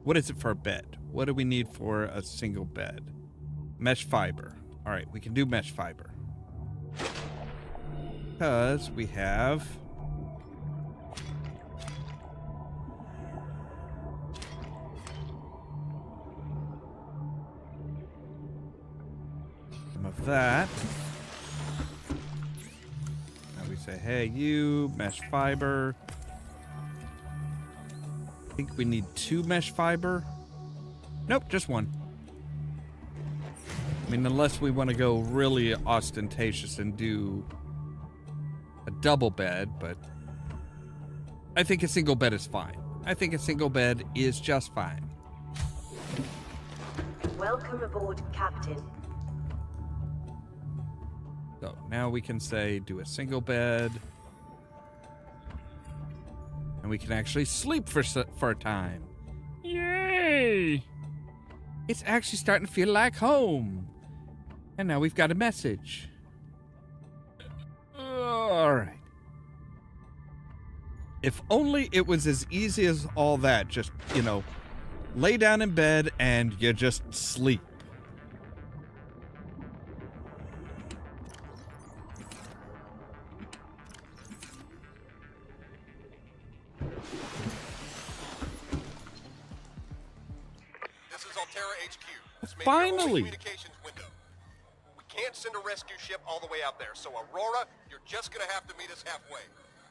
What is it for a bed? What do we need for a single bed? Mesh fiber. Alright, we can do mesh fiber. Because we have... some of that. Say, hey, you, mesh fiber. I think we need 2 mesh fiber. Nope, just 1. I mean, unless we want to go really ostentatious and do a double bed, but I think a single bed is fine. I think a single bed is just fine. Welcome aboard, Captain. So now we can say do a single bed. And we can actually sleep for a time. Yay! It's actually starting to feel like home. And now we've got a message. All right. If only it was as easy as all that. Just, lay down in bed and you just sleep. This is Altera HQ. This may be Finally. our only communications window. We can't send a rescue ship all the way out there, so Aurora, you're just gonna have to meet us halfway.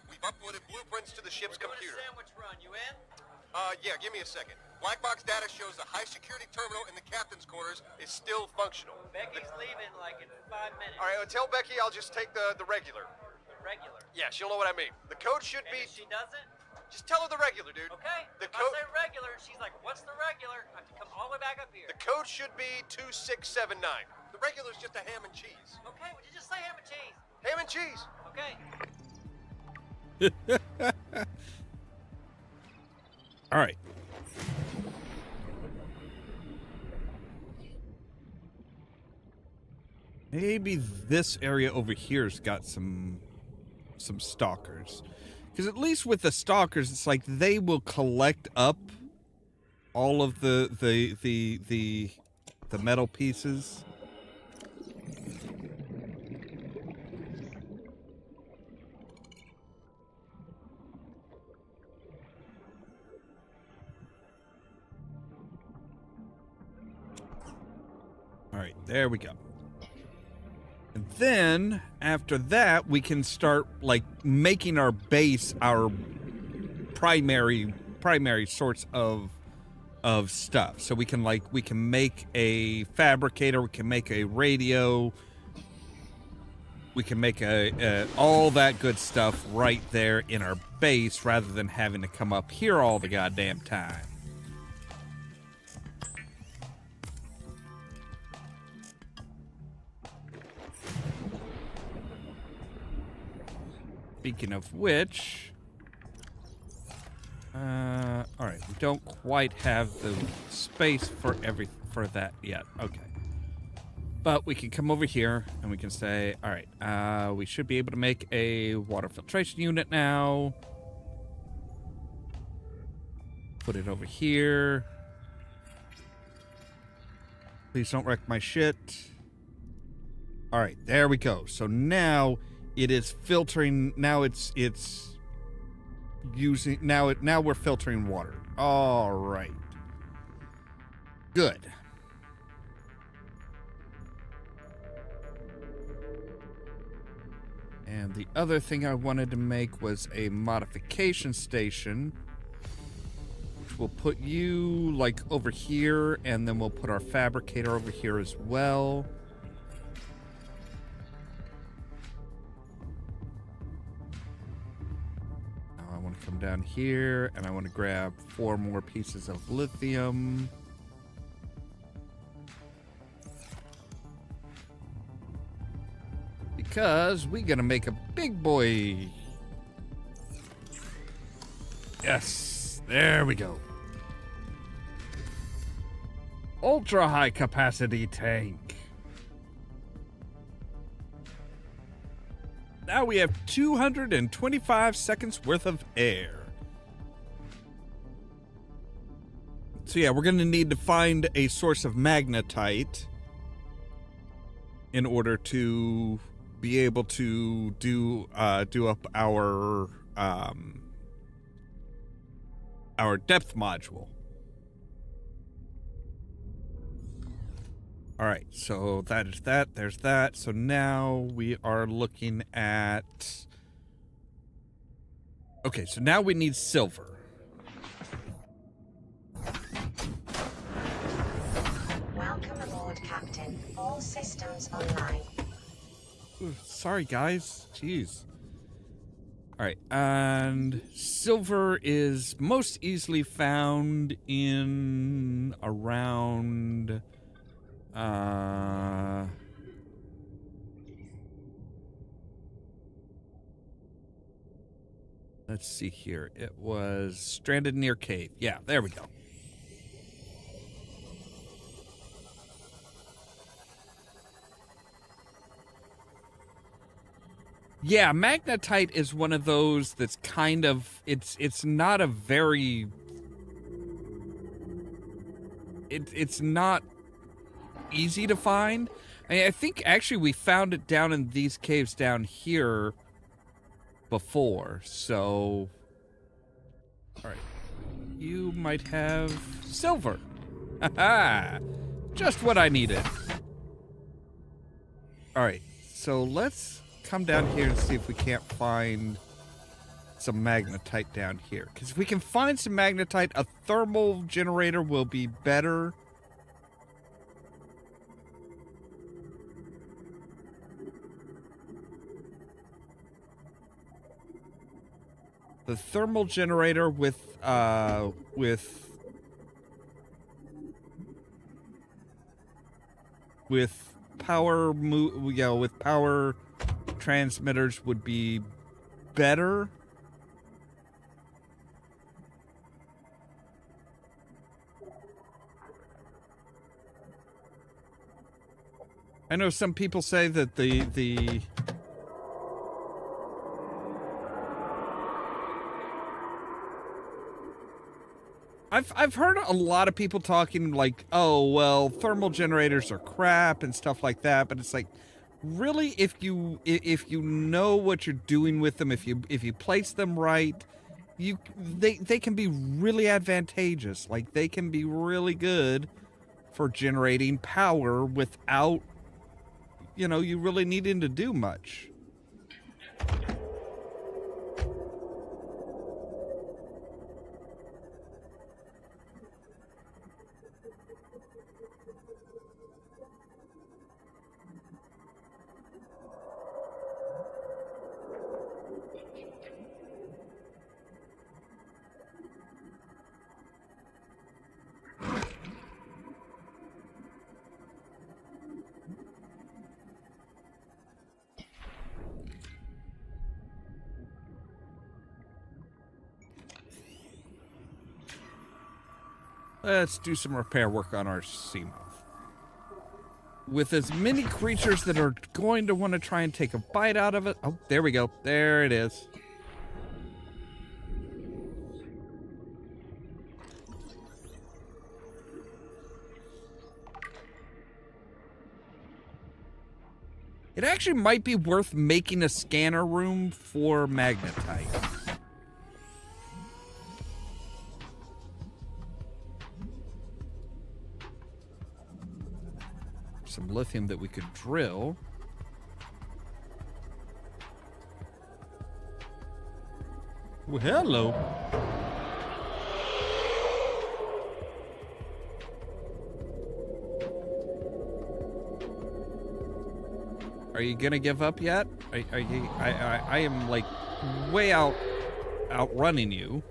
We've uploaded blueprints to the ship's computer. Sandwich run, you in? Yeah, give me a second. Black box data shows the high security terminal in the captain's quarters is still functional. Becky's leaving like in 5 minutes. All right, tell Becky I'll just take the regular. The regular. Yeah, she'll know what I mean. The code should And be... if she doesn't, Just tell her the regular, dude. okay. The If code... I say regular, she's like, what's the regular? I have to come all the way back up here. The code should be 2679. The regular's just a ham and cheese. Okay, would you just say ham and cheese? Ham and cheese. Okay. All right. Maybe this area over here's got some stalkers. Because at least with the stalkers, it's like they will collect up all of the metal pieces. All right, there we go. And then after that, we can start like making our base our primary sorts of stuff. So we can make a fabricator, we can make a radio, we can make all that good stuff right there in our base rather than having to come up here all the goddamn time. Speaking of which, all right, we don't quite have the space for that yet. Okay, but we can come over here and we can say, all right, we should be able to make a water filtration unit now. Put it over here. Please don't wreck my shit. All right, there we go. So now it is filtering. Now it's using. Now we're filtering water. All right. Good. And the other thing I wanted to make was a modification station, which will put you like over here, and then we'll put our fabricator over here as well. Come down here, and I want to grab 4 more pieces of lithium. Because we're gonna make a big boy. Yes, there we go. Ultra high capacity tank. Now we have 225 seconds worth of air. So yeah, we're going to need to find a source of magnetite in order to be able to do up our depth module. All right, so that is that. There's that. So now we are looking at... Okay, so now we need silver. Welcome aboard, Captain. All systems online. Ooh, sorry, guys. Jeez. All right, and silver is most easily found in around... let's see here. It was stranded near cave. Yeah, there we go. Yeah, magnetite is one of those that's kind of it's not a very it's not easy to find. I think actually we found it down in these caves down here before. So all right. You might have silver. Haha. Just what I needed. All right. So let's come down here and see if we can't find some magnetite down here. Because if we can find some magnetite, a thermal generator will be better. The thermal generator with power with power transmitters would be better. I know some people say that the I've heard a lot of people talking like, oh well, thermal generators are crap and stuff like that, but it's like, really, if you know what you're doing with them, if you place them right, they can be really advantageous. Like, they can be really good for generating power without, you really needing to do much. Let's do some repair work on our Seamoth. With as many creatures that are going to want to try and take a bite out of it. Oh, there we go. There it is. It actually might be worth making a scanner room for magnetite. Some lithium that we could drill. Well, hello. Are you gonna give up yet? Are you? I am like way outrunning you.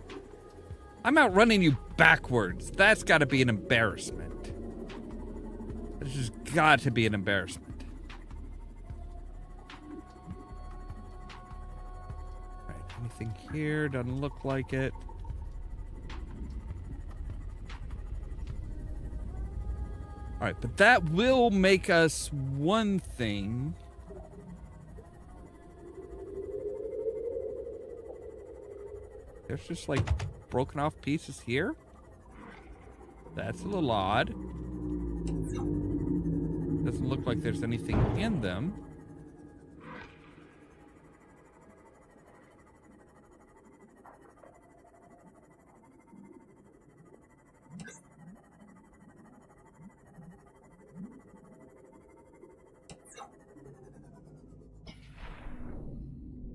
I'm outrunning you backwards. That's got to be an embarrassment. This has got to be an embarrassment. All right, anything here? Doesn't look like it. All right, but that will make us one thing. There's just like broken off pieces here. That's a little odd. Doesn't look like there's anything in them.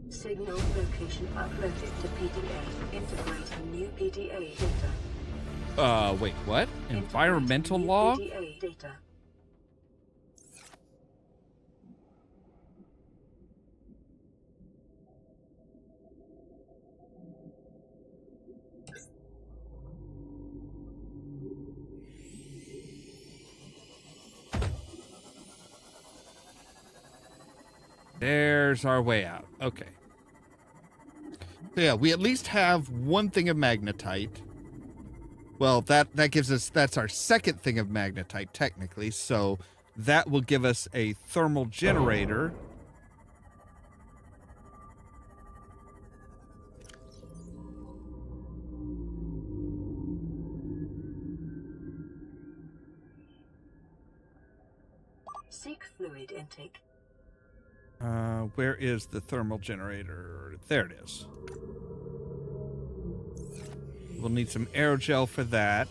Signal location uploaded to PDA. Integrating new PDA data. Wait, what? Environmental log? PDA data. There's our way out. Okay. So yeah, we at least have one thing of magnetite. Well, that gives us, that's our second thing of magnetite, technically. So that will give us a thermal generator. Where is the thermal generator? There it is. We'll need some aerogel for that.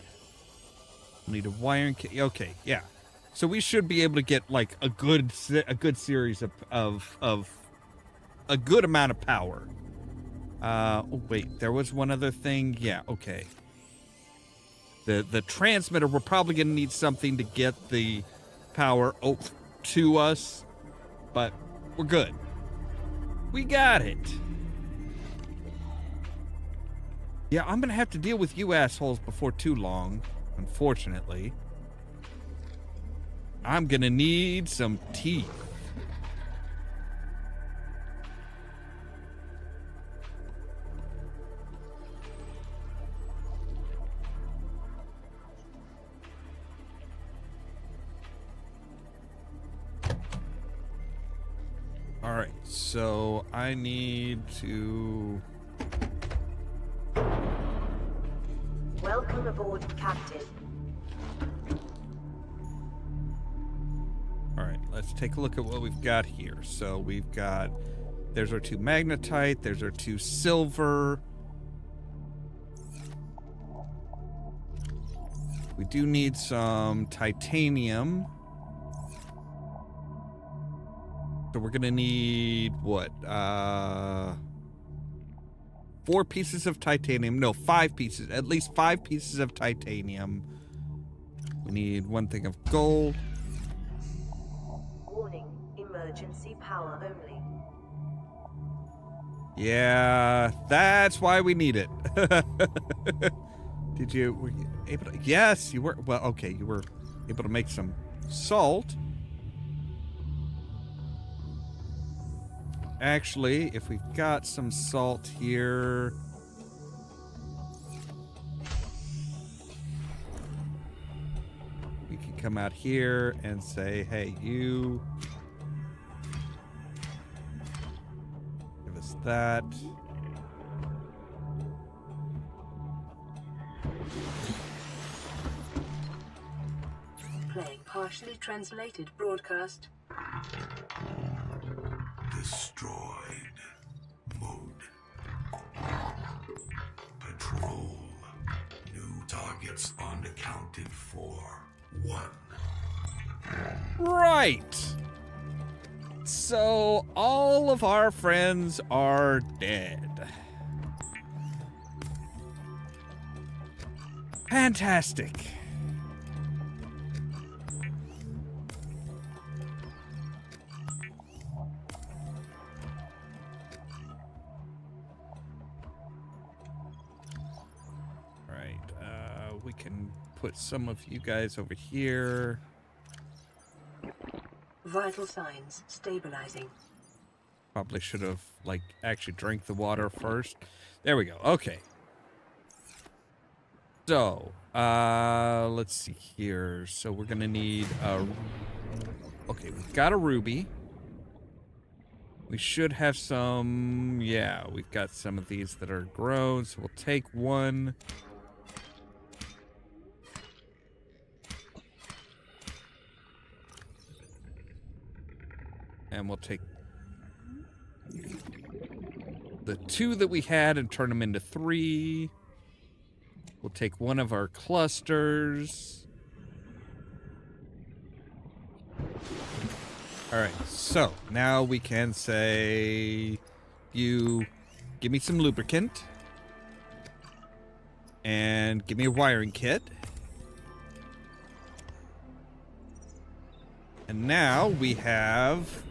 We'll need a wiring kit. Okay, yeah. So we should be able to get like a good series of a good amount of power. Oh wait, there was one other thing. Yeah, okay. The transmitter, we're probably gonna need something to get the power to us, but we're good. We got it. Yeah, I'm gonna have to deal with you assholes before too long, unfortunately. I'm gonna need some teeth. All right, so I need to... Welcome aboard, Captain. All right, let's take a look at what we've got here. So we've got... There's our 2 magnetite. There's our 2 silver. We do need some titanium. So we're gonna need what? 4 pieces of titanium. No, 5 pieces. At least 5 pieces of titanium. We need 1 thing of gold. Warning, emergency power only. Yeah, that's why we need it. Were you able to? Yes, you were. Well, okay, you were able to make some salt. Actually, if we've got some salt here... We can come out here and say, hey, you... Give us that. Playing partially translated broadcast. Destroyed. Mode. Patrol. New targets unaccounted for. 1. Right! So, all of our friends are dead. Fantastic. We can put some of you guys over here. Vital signs stabilizing. Probably should have, like, actually drank the water first. There we go. Okay. So, let's see here. So we're gonna need a... Okay, we've got a ruby. We should have some... Yeah, we've got some of these that are grown, so we'll take 1. And we'll take the 2 that we had and turn them into 3. We'll take 1 of our clusters. All right, so now we can say, you give me some lubricant and give me a wiring kit. And now we have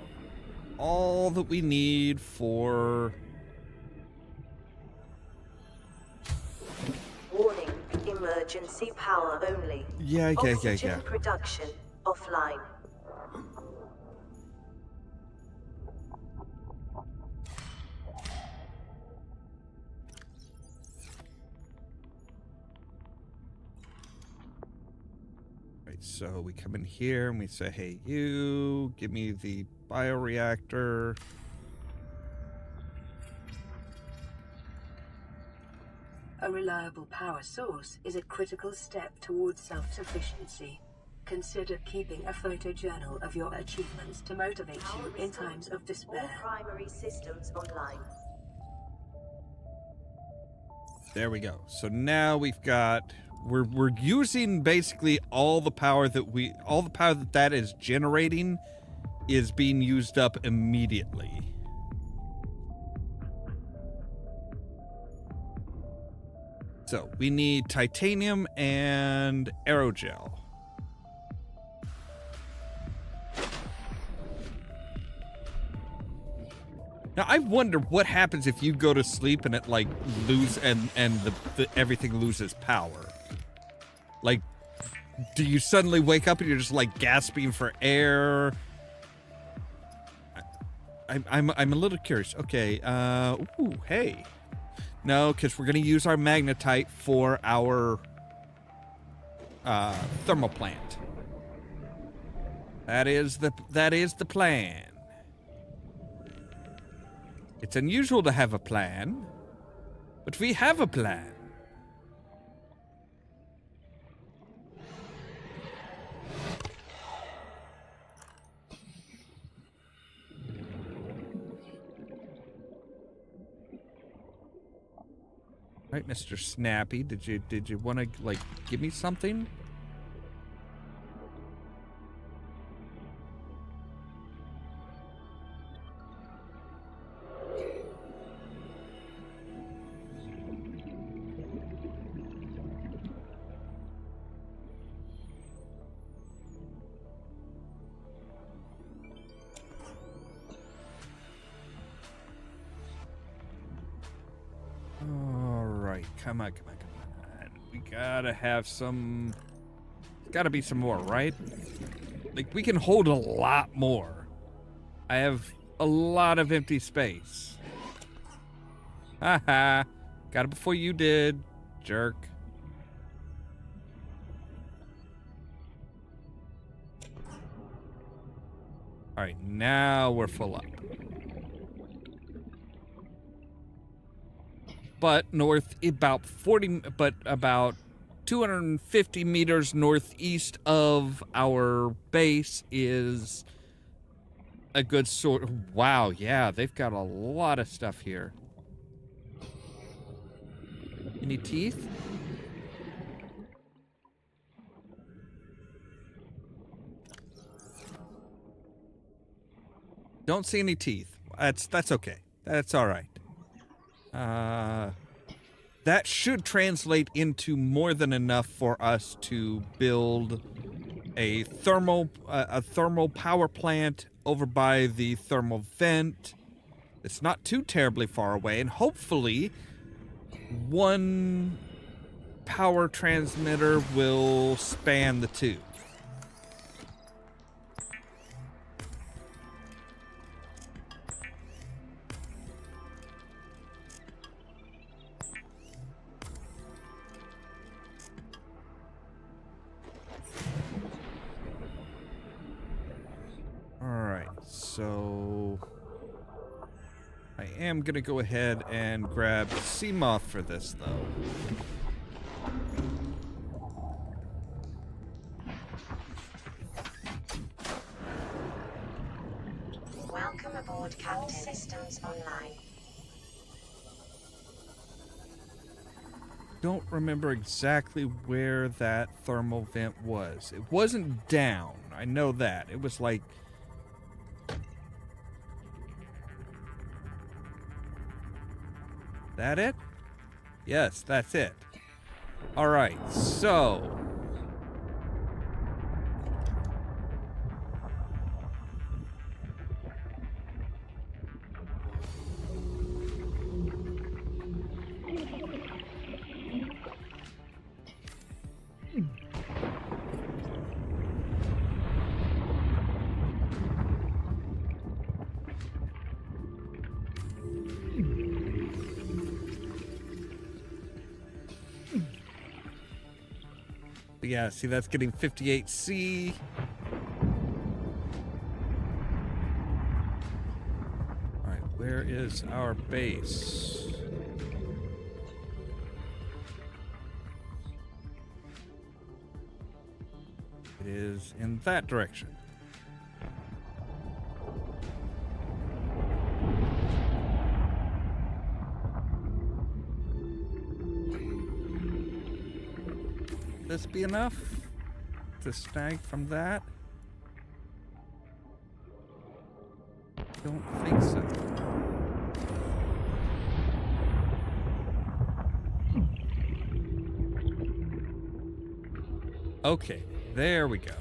all that we need for... Warning, emergency power only. Yeah. Oxygen production offline. So we come in here and we say, hey, you, give me the bioreactor. A reliable power source is a critical step towards self-sufficiency. Consider keeping a photojournal of your achievements to motivate you in times of despair. Primary systems online. There we go. So now we've got we're using basically all the power that is generating is being used up immediately. So we need titanium and aerogel. Now I wonder what happens if you go to sleep and it like the everything loses power. Like, do you suddenly wake up and you're just like gasping for air? I'm a little curious. Okay. Ooh, hey. No, because we're gonna use our magnetite for our thermal plant. That is the plan. It's unusual to have a plan, but we have a plan. All right, Mr. Snappy, did you want to like give me something? Come on. We gotta have some... Gotta be some more, right? Like, we can hold a lot more. I have a lot of empty space. Haha. Got it before you did, jerk. Alright, now we're full up. But about 250 meters northeast of our base is a good sort. Wow, yeah, they've got a lot of stuff here. Any teeth? Don't see any teeth. That's okay. That's all right. That should translate into more than enough for us to build a thermal power plant over by the thermal vent. It's not too terribly far away, and hopefully one power transmitter will span the two. So I am gonna go ahead and grab Seamoth for this, though. Welcome aboard Captain Systems Online. Don't remember exactly where that thermal vent was. It wasn't down. I know that. It was like... That it? Yes, that's it. All right, so... Yeah, see, that's getting 58C. All right, where is our base? It is in that direction. This be enough to snag from that? Don't think so. Okay, there we go.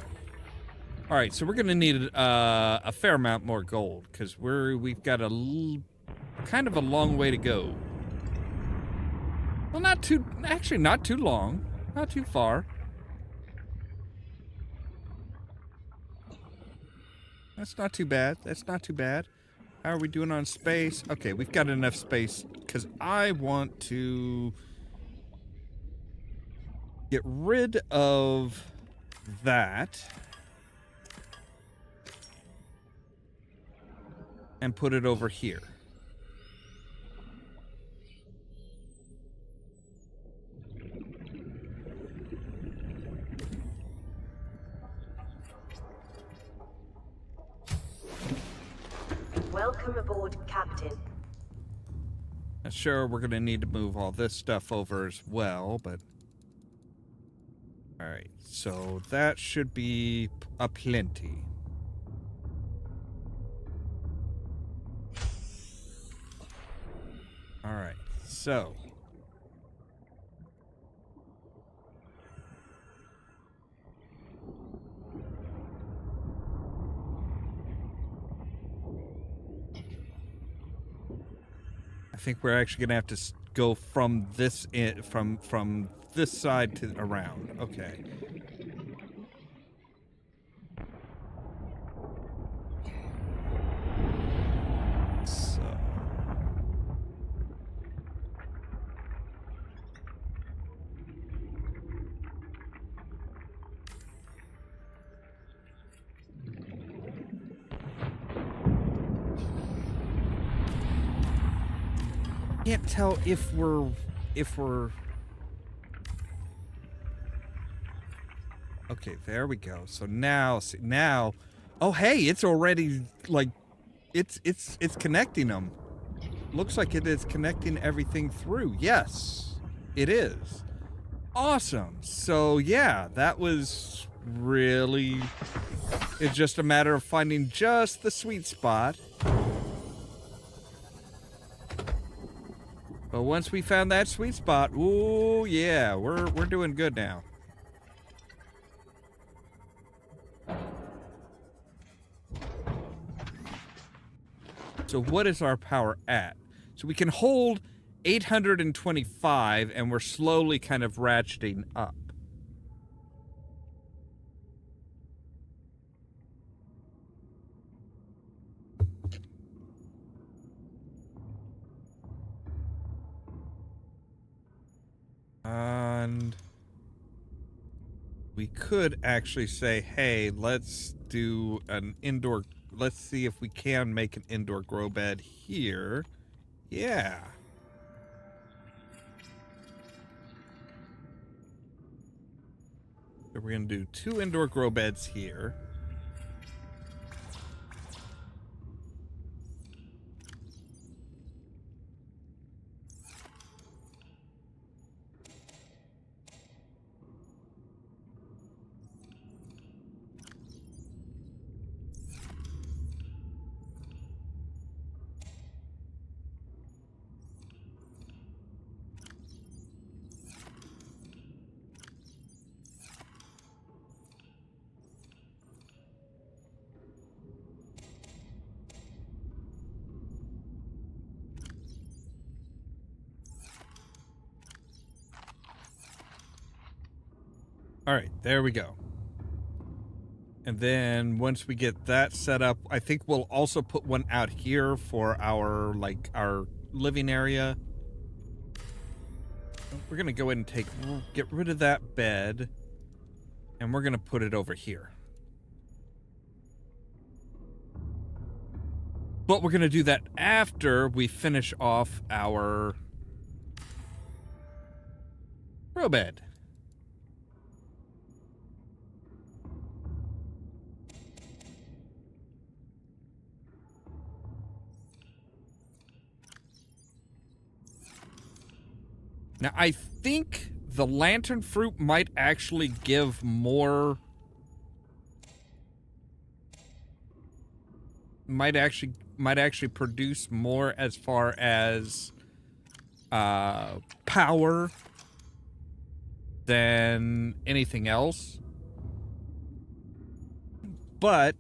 All right, so we're gonna need a fair amount more gold because we've got kind of a long way to go. Well, not too long, not too far. That's not too bad. That's not too bad. How are we doing on space? Okay, we've got enough space because I want to get rid of that and put it over here. Welcome aboard, Captain. Sure, we're going to need to move all this stuff over as well, but... Alright, so that should be a plenty. Alright, so... I think we're actually gonna have to go from this from this side to around. Okay. So. Can't tell if we're okay, there we go. So now oh hey, it's already like it's connecting them. Looks like it is connecting everything through. Yes, it is. Awesome. So yeah, that was really, it's just a matter of finding just the sweet spot. But once we found that sweet spot, ooh yeah, we're doing good now. So what is our power at? So we can hold 825 and we're slowly kind of ratcheting up. And we could actually say, hey, let's do an indoor, let's see if we can make an indoor grow bed here. Yeah. So we're going to do 2 indoor grow beds here. All right, there we go. And then once we get that set up, I think we'll also put one out here for our, like, our living area. We're going to go ahead and get rid of that bed, and we're going to put it over here. But we're going to do that after we finish off our grow bed. Now, I think the lantern fruit might actually give more... Might actually produce more as far as power than anything else. But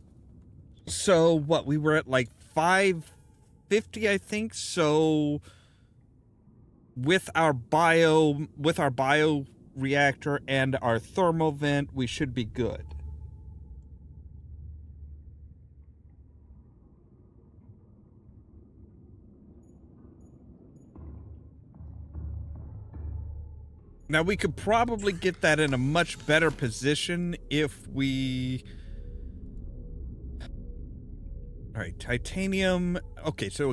so what, we were at like 550, I think. So with our bio reactor and our thermal vent, we should be good. Now, we could probably get that in a much better position if we... All right, titanium. Okay, so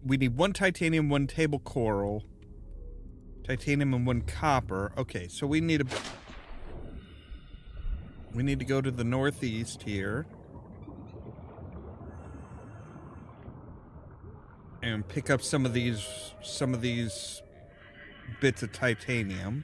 we need 1 titanium, 1 table coral. Titanium and 1 copper. Okay, so we need to go to the northeast here. And pick up some of these bits of titanium.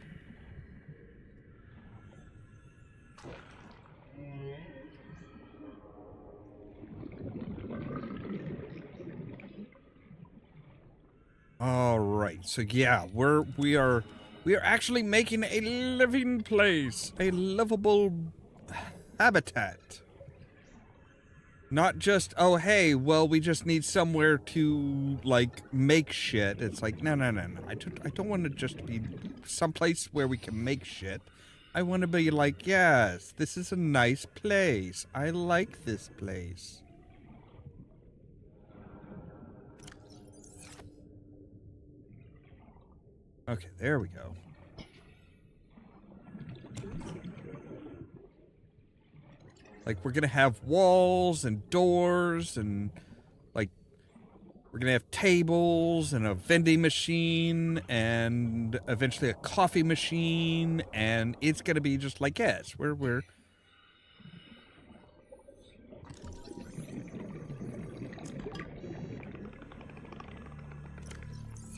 All right, so yeah, we are actually making a living place, a livable habitat. Not just, oh hey, well we just need somewhere to like make shit. It's like no. I don't want to just be someplace where we can make shit. I want to be like, yes, this is a nice place. I like this place. Okay, there we go. Like, we're gonna have walls and doors and, like, we're gonna have tables and a vending machine and eventually a coffee machine, and it's gonna be just like, yes, we're...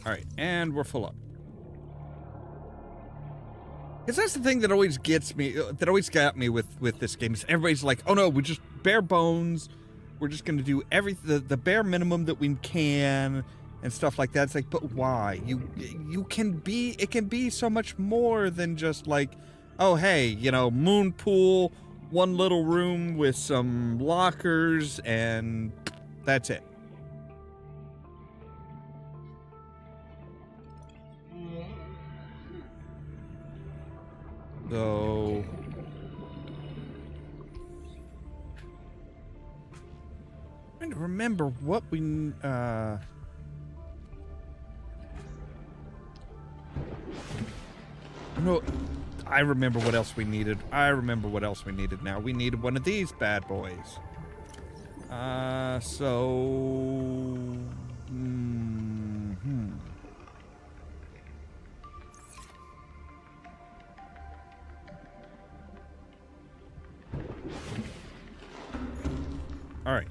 Alright, and we're full up. Because that's the thing that always gets me, that always got me with this game, is everybody's like, oh no, we just bare bones, we're just going to do the bare minimum that we can, and stuff like that. It's like, but why? It can be so much more than just like, oh hey, you know, moon pool, 1 little room with some lockers, and that's it. So... I'm trying to remember what we... No, I remember what else we needed. Now. We needed one of these bad boys. All right.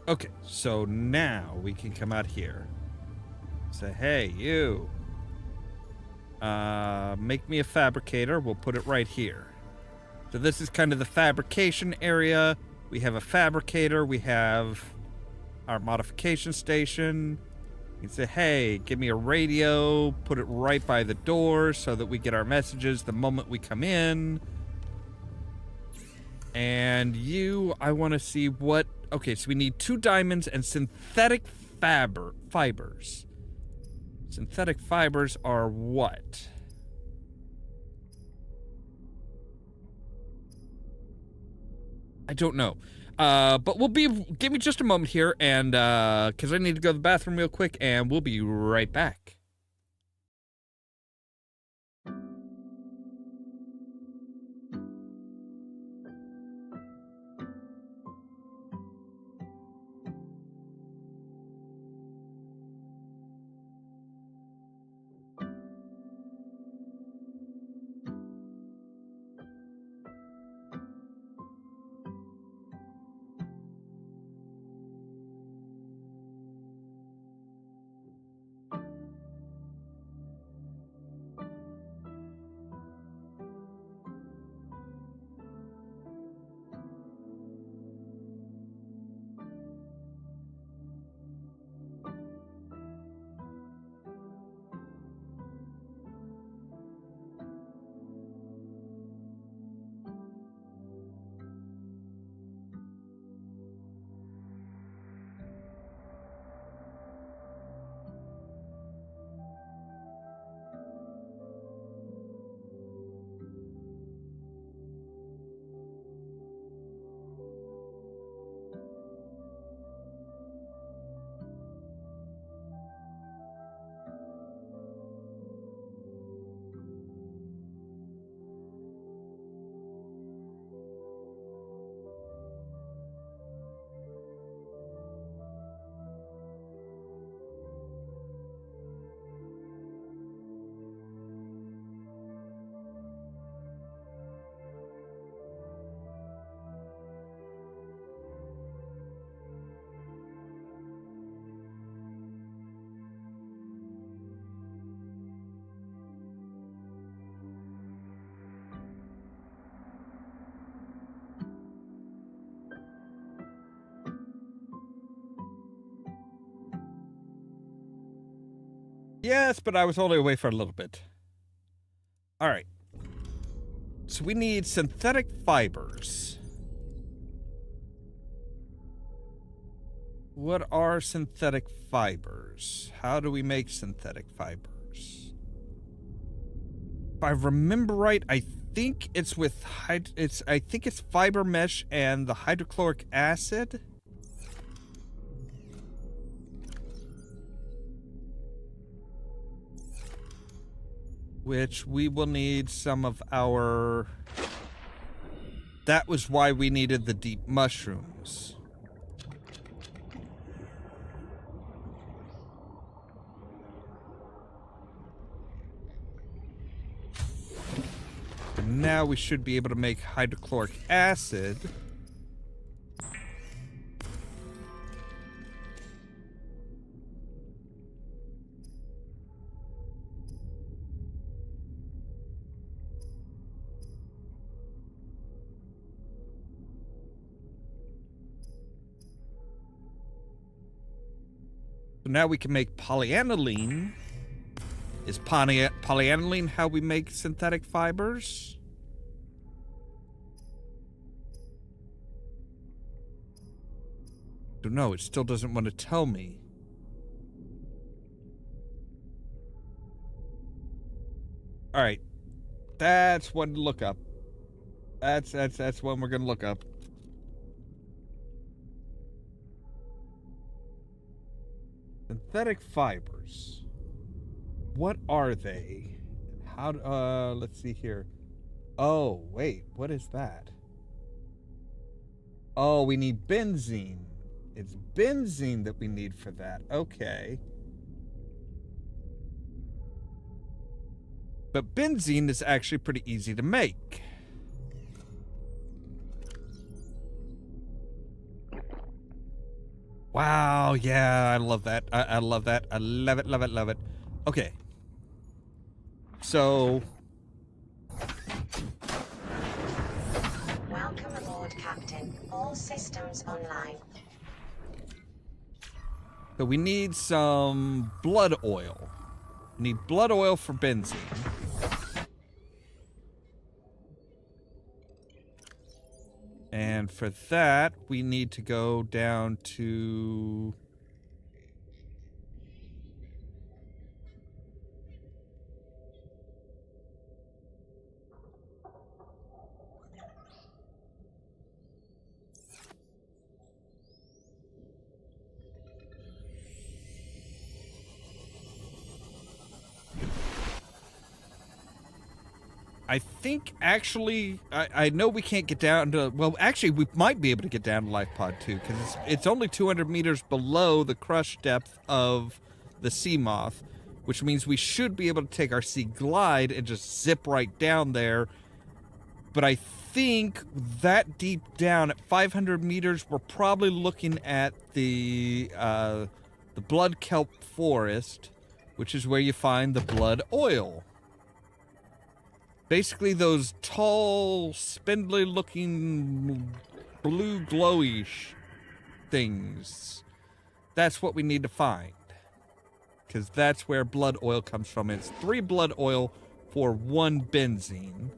Okay, so now we can come out here. Say, hey, you. Make me a fabricator. We'll put it right here. So this is kind of the fabrication area. We have a fabricator. We have our modification station. You can say, hey, give me a radio. Put it right by the door so that we get our messages the moment we come in. And you, I want to see what... Okay, so we need 2 diamonds and synthetic fibers. Synthetic fibers are what? I don't know. But give me just a moment here, and, because I need to go to the bathroom real quick, and we'll be right back. Yes, but I was only away for a little bit. All right. So we need synthetic fibers. What are synthetic fibers? How do we make synthetic fibers? If I remember right, I think it's with I think it's fiber mesh and the hydrochloric acid. Which we will need some of our... That was why we needed the deep mushrooms. And now we should be able to make hydrochloric acid. So now we can make polyaniline. Is polyaniline how we make synthetic fibers? Don't know. It still doesn't want to tell me. All right, that's one to look up. That's one we're gonna look up. Synthetic fibers. What are they? How? Let's see here. Oh wait, what is that? Oh, we need benzene. It's benzene that we need for that. Okay. But benzene is actually pretty easy to make. Wow, yeah, I love that. I love that. I love it, love it, love it. Okay. So... Welcome aboard, Captain. All systems online. So we need some blood oil. We need blood oil for benzene. And for that, we need to go down to... I think, actually, I know we can't get down to... Well, actually, we might be able to get down to Life Pod 2, because it's only 200 meters below the crush depth of the sea moth, which means we should be able to take our sea glide and just zip right down there. But I think that deep down at 500 meters, we're probably looking at the blood kelp forest, which is where you find the blood oil. Basically, those tall, spindly-looking, blue glowish things. That's what we need to find. Because that's where blood oil comes from. It's 3 blood oil for 1 benzene.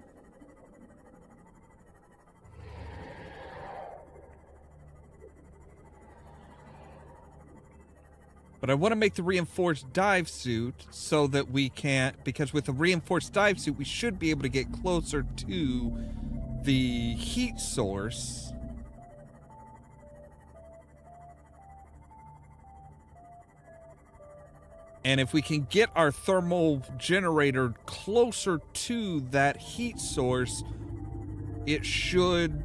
But I want to make the reinforced dive suit so that we can't... Because with the reinforced dive suit, we should be able to get closer to the heat source. And if we can get our thermal generator closer to that heat source, it should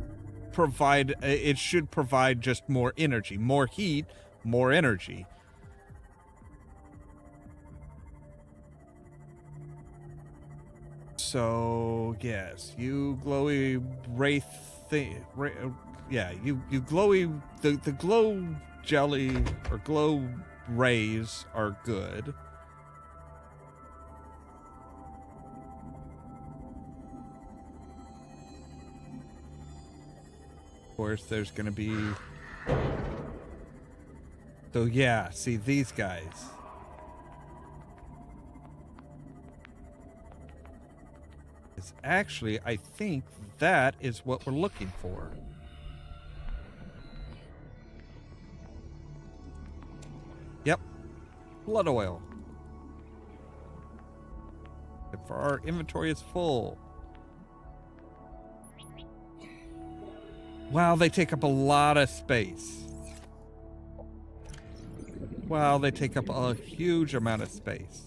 provide just more energy. More heat, more energy. So, yes, you glowy wraith thing. Yeah, you glowy... The glow jelly or glow rays are good. Of course, there's going to be... So, yeah, see, these guys. is actually, I think that is what we're looking for. Yep. Blood oil. If our inventory is full. Wow, they take up a lot of space. Wow, they take up a huge amount of space.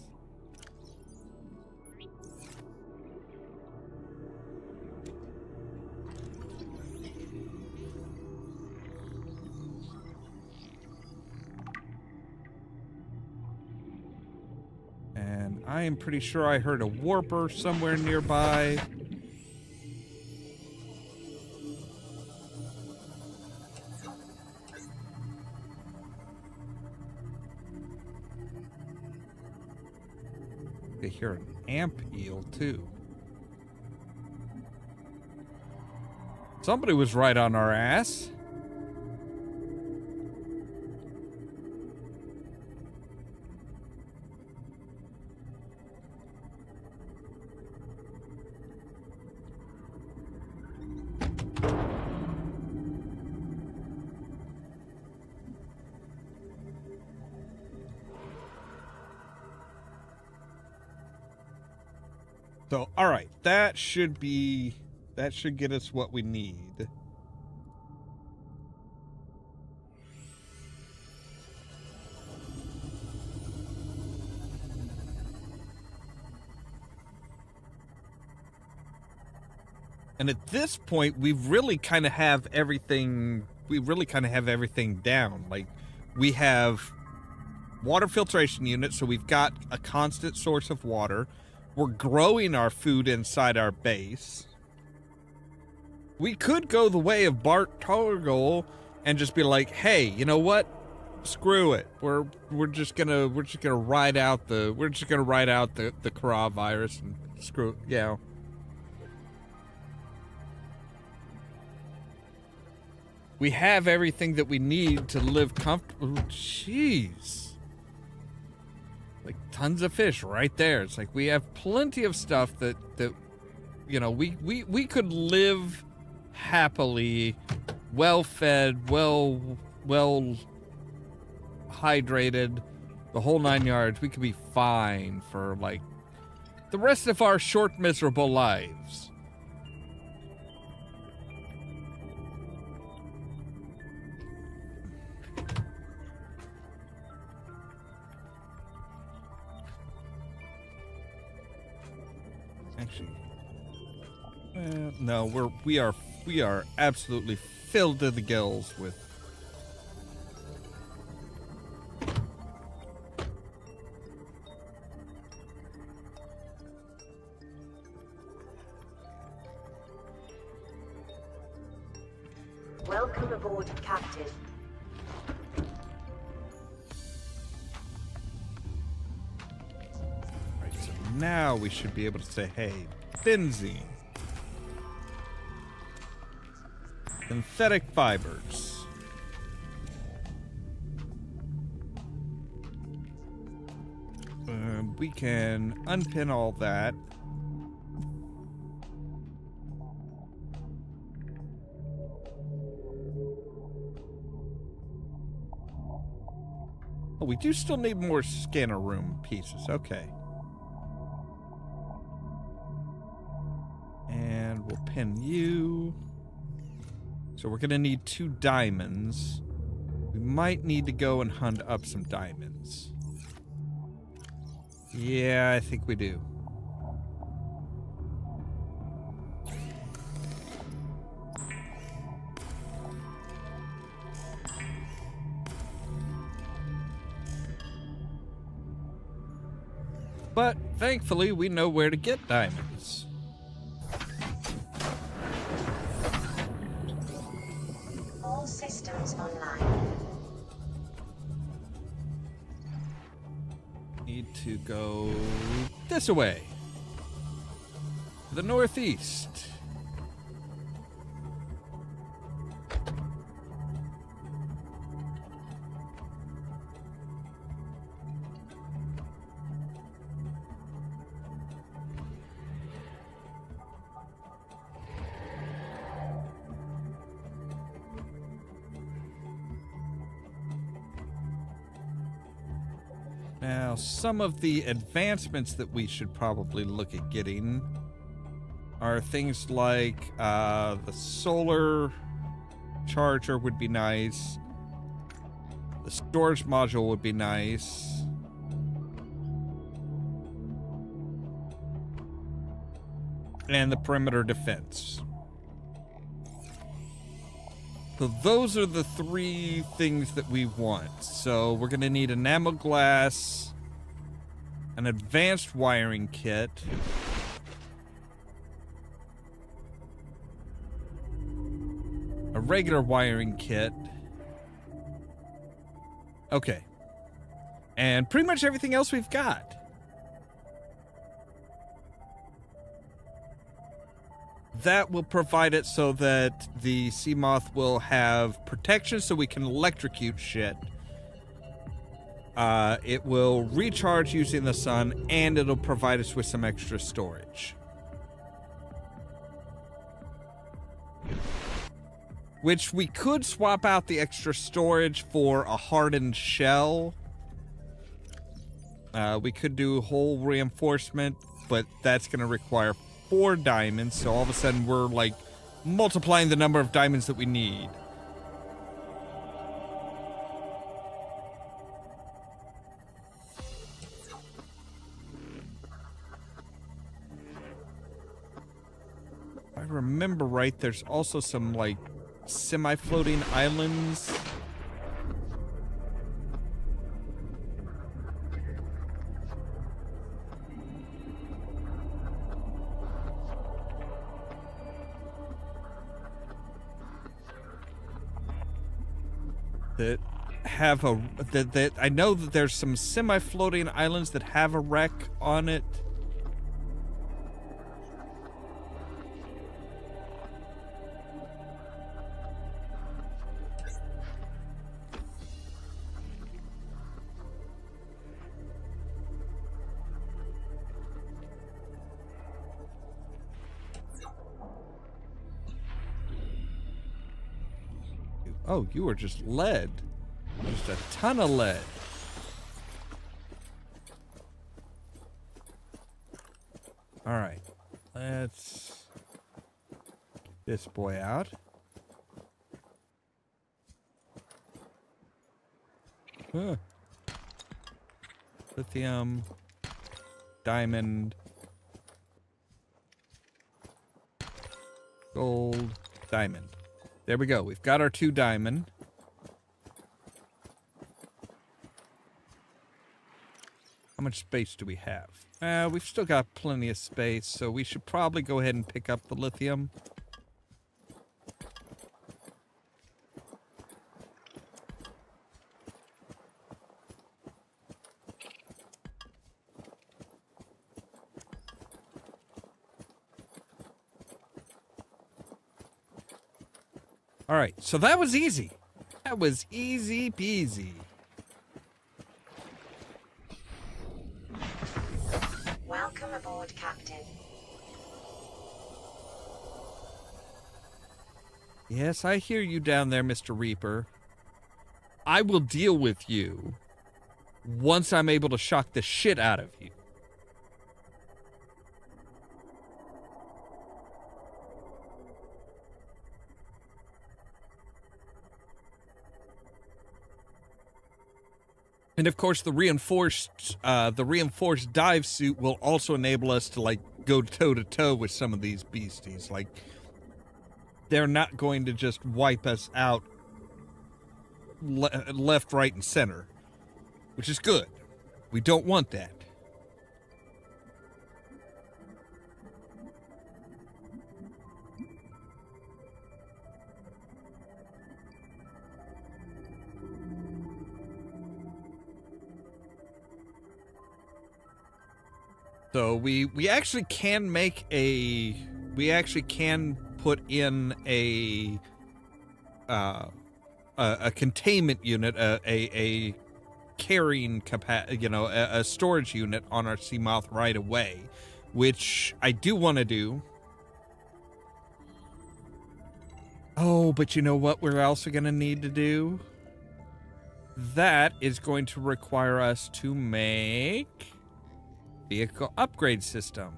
And I am pretty sure I heard a warper somewhere nearby. I hear an amp eel too. Somebody was right on our ass. So, all right, that should get us what we need. And at this point, we really kind of have everything down. Like, we have water filtration units, so we've got a constant source of water. We're growing our food inside our base. We could go the way of Bart Torgel and just be like, "Hey, you know what? Screw it. We're just gonna ride out the coronavirus and screw it, you know." We have everything that we need to live comfortable. Jeez. Like tons of fish right there. It's like we have plenty of stuff that you know, we could live happily, well fed, well hydrated, the whole 9 yards. We could be fine for like the rest of our short miserable lives. Actually, no, we are absolutely filled to the gills with. Welcome aboard, Captain. Right, so now we should be able to say, "Hey, benzene. Synthetic fibers. We can unpin all that. Oh, we do still need more scanner room pieces. Okay. And we'll pin you. So we're going to need 2 diamonds. We might need to go and hunt up some diamonds. Yeah, I think we do. But thankfully, we know where to get diamonds. All systems online. Need to go this way. The northeast. Now, some of the advancements that we should probably look at getting are things like the solar charger would be nice. The storage module would be nice. And the perimeter defense. So those are the three things that we want. So we're going to need enamel glass, an advanced wiring kit, a regular wiring kit. Okay. And pretty much everything else we've got. That will provide it so that the sea moth will have protection so we can electrocute shit. It will recharge using the sun, and it'll provide us with some extra storage. Which we could swap out the extra storage for a hardened shell. We could do hull reinforcement, but that's going to require 4 diamonds, so all of a sudden we're like multiplying the number of diamonds that we need. If I remember right, there's also some like semi-floating islands. That have a that I know that there's some semi-floating islands that have a wreck on it. Oh, you are just lead. Just a ton of lead. All right. Let's get this boy out. Huh. Lithium. Diamond. Gold. Diamond. There we go. We've got our 2 diamond. How much space do we have? We've still got plenty of space, so we should probably go ahead and pick up the lithium. All right, so that was easy. That was easy peasy. Welcome aboard, Captain. Yes, I hear you down there, Mr. Reaper. I will deal with you once I'm able to shock the shit out of you. And of course, the reinforced dive suit will also enable us to like go toe to toe with some of these beasties. Like, they're not going to just wipe us out left, right, and center, which is good. We don't want that. So we actually can make we actually can put in a containment unit, a carrying a storage unit on our Seamoth right away, which I do want to do. Oh, but you know what we're also going to need to do? that is going to require us to make vehicle upgrade system.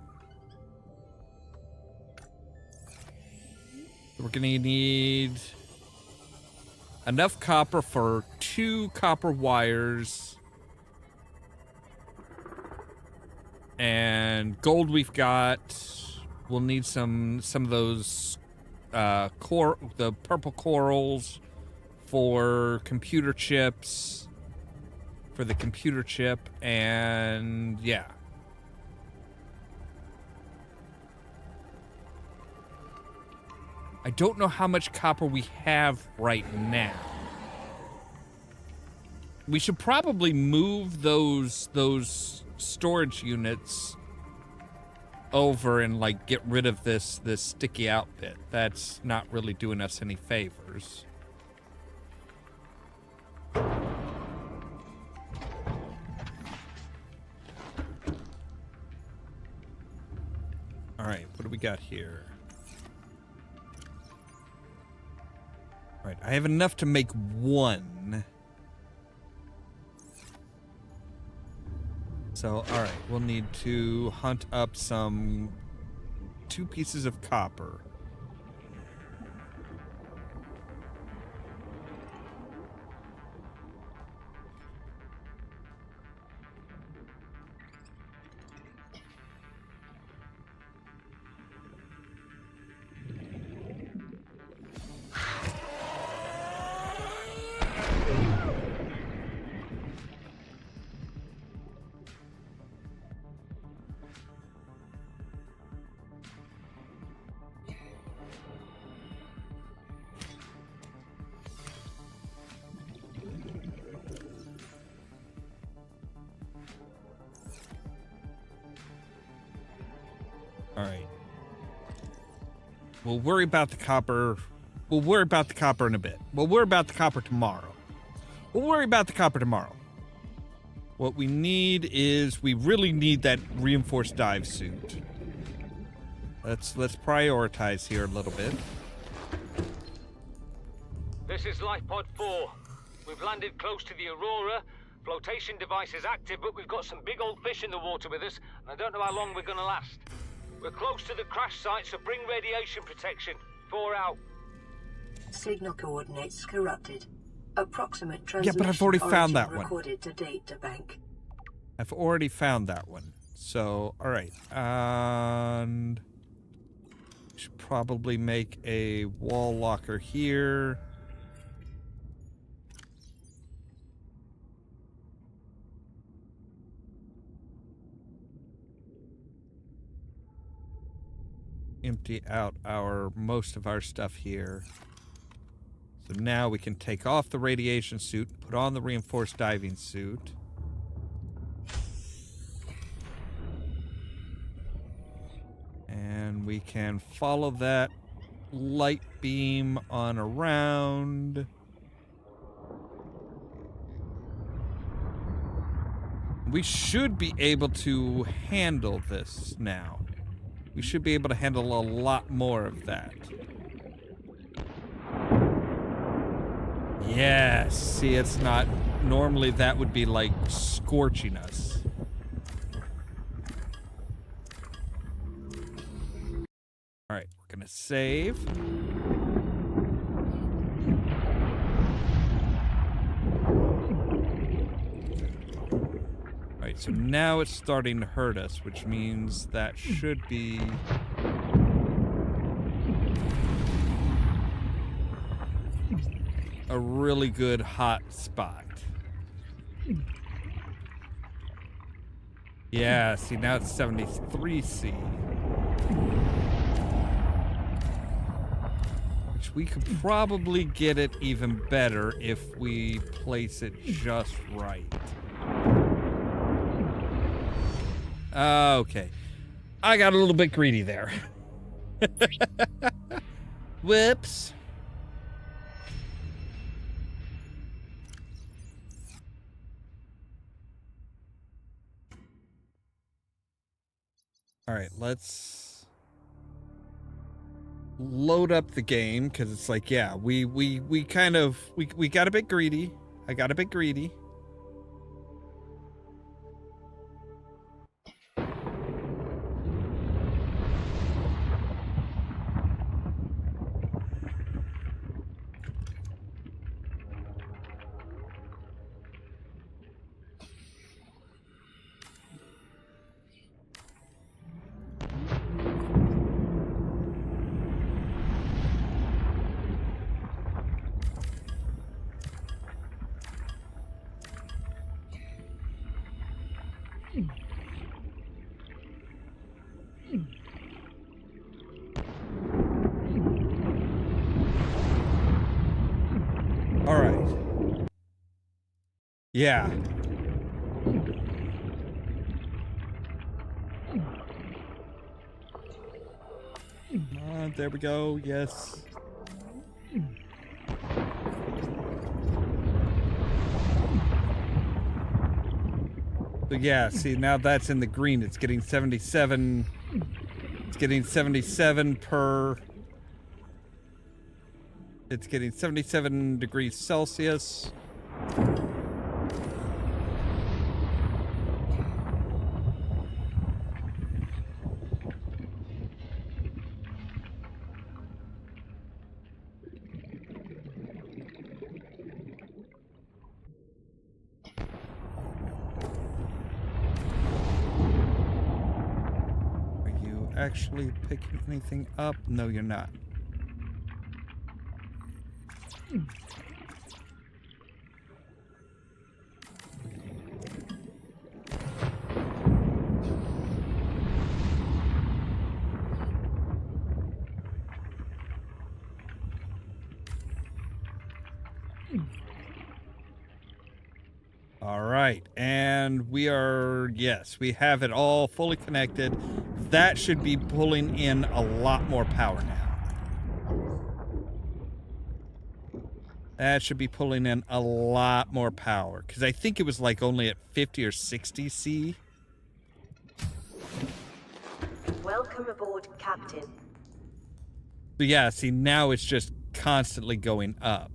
We're going to need enough copper for 2 copper wires. And gold we've got. We'll need some of those the purple corals for computer chips. For the computer chip, and yeah. I don't know how much copper we have right now. We should probably move those storage units over and like get rid of this sticky out bit. That's not really doing us any favors. All right, what do we got here? All right, I have enough to make 1. So, all right, we'll need to hunt up 2 pieces of copper. All right. We'll worry about the copper. We'll worry about the copper in a bit. We'll worry about the copper tomorrow. We'll worry about the copper tomorrow. What we need is, we really need that reinforced dive suit. Let's prioritize here a little bit. This is Lifepod 4. We've landed close to the Aurora. Flotation device is active, but we've got some big old fish in the water with us, and I don't know how long we're gonna last. We're close to the crash site, so bring radiation protection. 4 out. Signal coordinates corrupted. Approximate transmission. Yeah, but I've already found that one. Recorded to data bank. I've already found that one. So, all right. And we should probably make a wall locker here. Empty out most of our stuff here. So now we can take off the radiation suit, put on the reinforced diving suit. And we can follow that light beam on around. We should be able to handle this now. We should be able to handle a lot more of that. Yes. See, it's not... Normally that would be like scorching us. Alright, we're gonna save. Alright, so now it's starting to hurt us, which means that should be... a really good hot spot. Yeah, see, now it's 73C. Which we could probably get it even better if we place it just right. Okay. I got a little bit greedy there. Whoops. All right, let's load up the game, because it's like, yeah, we got a bit greedy. I got a bit greedy. All right. Yeah. There we go. Yes. So yeah, see, now that's in the green. It's getting 77. It's getting 77 per... It's getting 77 degrees Celsius. Are you actually picking anything up? No, you're not. All right, and we are, yes, we have it all fully connected. That should be pulling in a lot more power now. That should be pulling in a lot more power, because I think it was like only at 50 or 60 C. Welcome aboard, Captain. So yeah, see, now it's just constantly going up.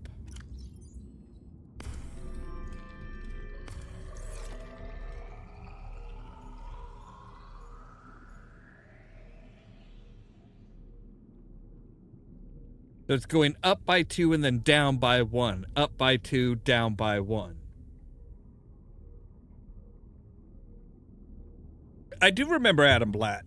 So it's going up by 2 and then down by 1. Up by 2, down by 1. I do remember Adam Blatt.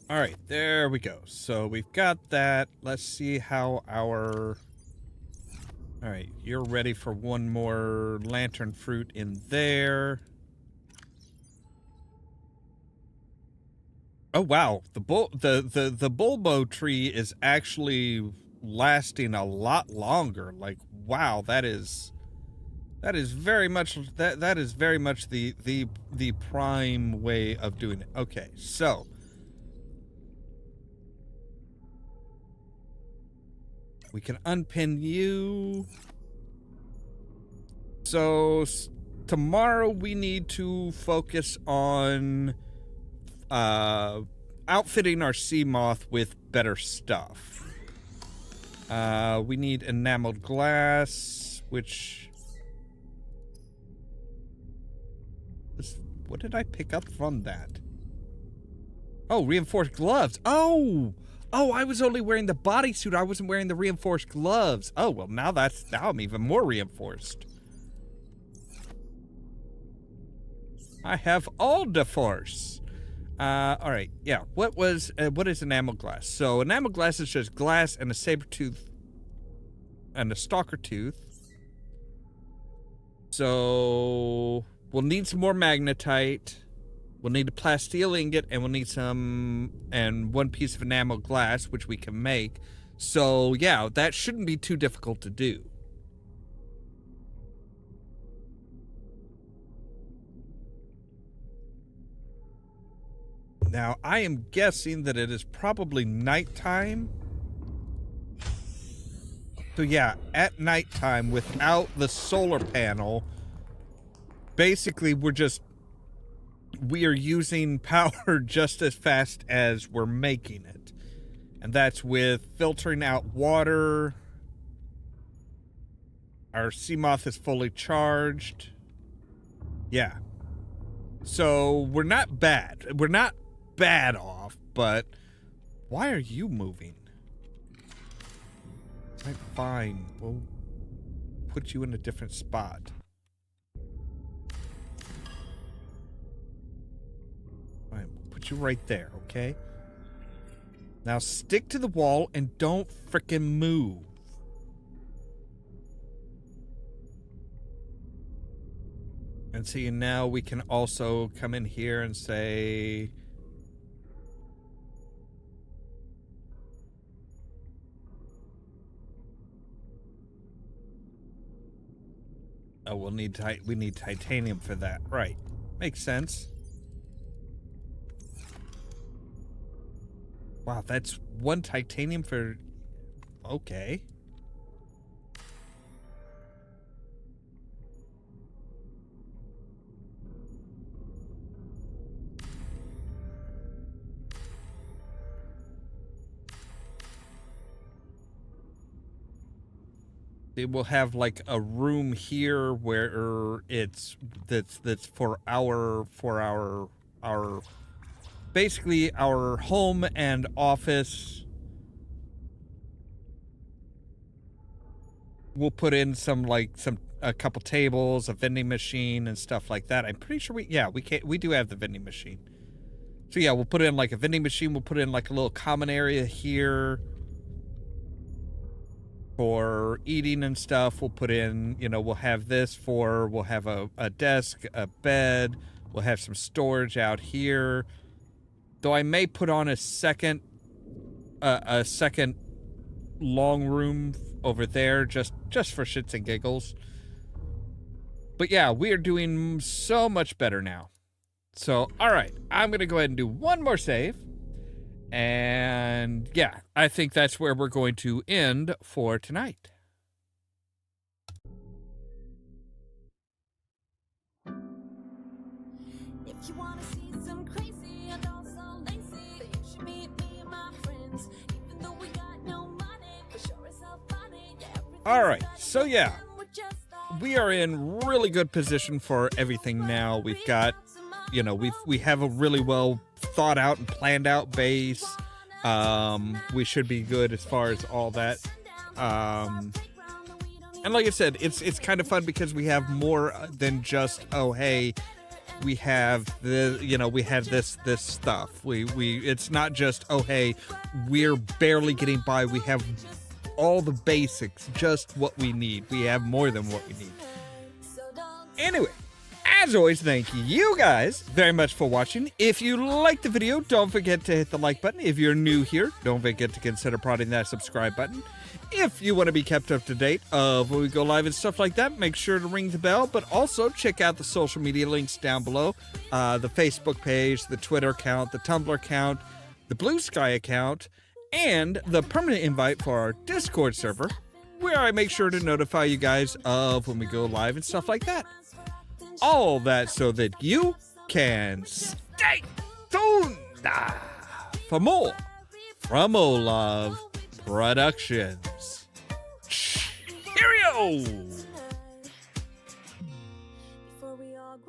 All right, there we go. So we've got that. Let's see how our... All right, you're ready for one more lantern fruit in there. Oh wow, the bulbo tree is actually lasting a lot longer. Like wow, that is very much that is very much the prime way of doing it. Okay, so we can unpin you. So tomorrow we need to focus on outfitting our sea moth with better stuff. We need enameled glass, which... What did I pick up from that? Oh, reinforced gloves. Oh! Oh, I was only wearing the bodysuit. I wasn't wearing the reinforced gloves. Oh, well, now I'm even more reinforced. I have all the force. All right, yeah. What is enamel glass? So enamel glass is just glass and a saber tooth and a stalker tooth. So we'll need some more magnetite. We'll need a plasteel ingot, and we'll need one piece of enamel glass, which we can make. So yeah, that shouldn't be too difficult to do. Now, I am guessing that it is probably nighttime. So yeah, at nighttime without the solar panel, basically we are using power just as fast as we're making it. And that's with filtering out water. Our Seamoth is fully charged. Yeah. So we're not bad. We're not bad off, but why are you moving? Right, fine. We'll put you in a different spot. Fine, we'll put you right there, okay? Now stick to the wall and don't frickin' move. And see, now we can also come in here and say... Oh, we need titanium for that. Right. Makes sense. Wow, that's 1 titanium for... Okay. It will have like a room here where that's for our basically our home and office. We'll put in a couple tables, a vending machine and stuff like that. I'm pretty sure we do have the vending machine. So yeah, we'll put in like a vending machine, we'll put in like a little common area here for eating and stuff. We'll put in, we'll have we'll have a desk, a bed, we'll have some storage out here. Though I may put on a second long room over there just for shits and giggles. But yeah, we are doing so much better now. So, all right, I'm going to go ahead and do one more save. And yeah, I think that's where we're going to end for tonight. If you want to see some crazy and also lazy, you should meet me and my friends. Even though we got no money, for sure it's so funny. Yeah, all right, so yeah, we are in really good position for everything now. We've got, we have a really well thought out and planned out base. We should be good as far as all that. And like I said, it's kind of fun because we have more than just, oh hey, we have the we have this stuff. It's not just, oh hey, we're barely getting by. We have all the basics, just what we need. We have more than what we need. Anyway, as always, thank you guys very much for watching. If you liked the video, don't forget to hit the like button. If you're new here, don't forget to consider prodding that subscribe button. If you want to be kept up to date of when we go live and stuff like that, make sure to ring the bell, but also check out the social media links down below. The Facebook page, the Twitter account, the Tumblr account, the Blue Sky account, and the permanent invite for our Discord server, where I make sure to notify you guys of when we go live and stuff like that. All that so that you can stay tuned for more from Ollamh Productions. Cheerio!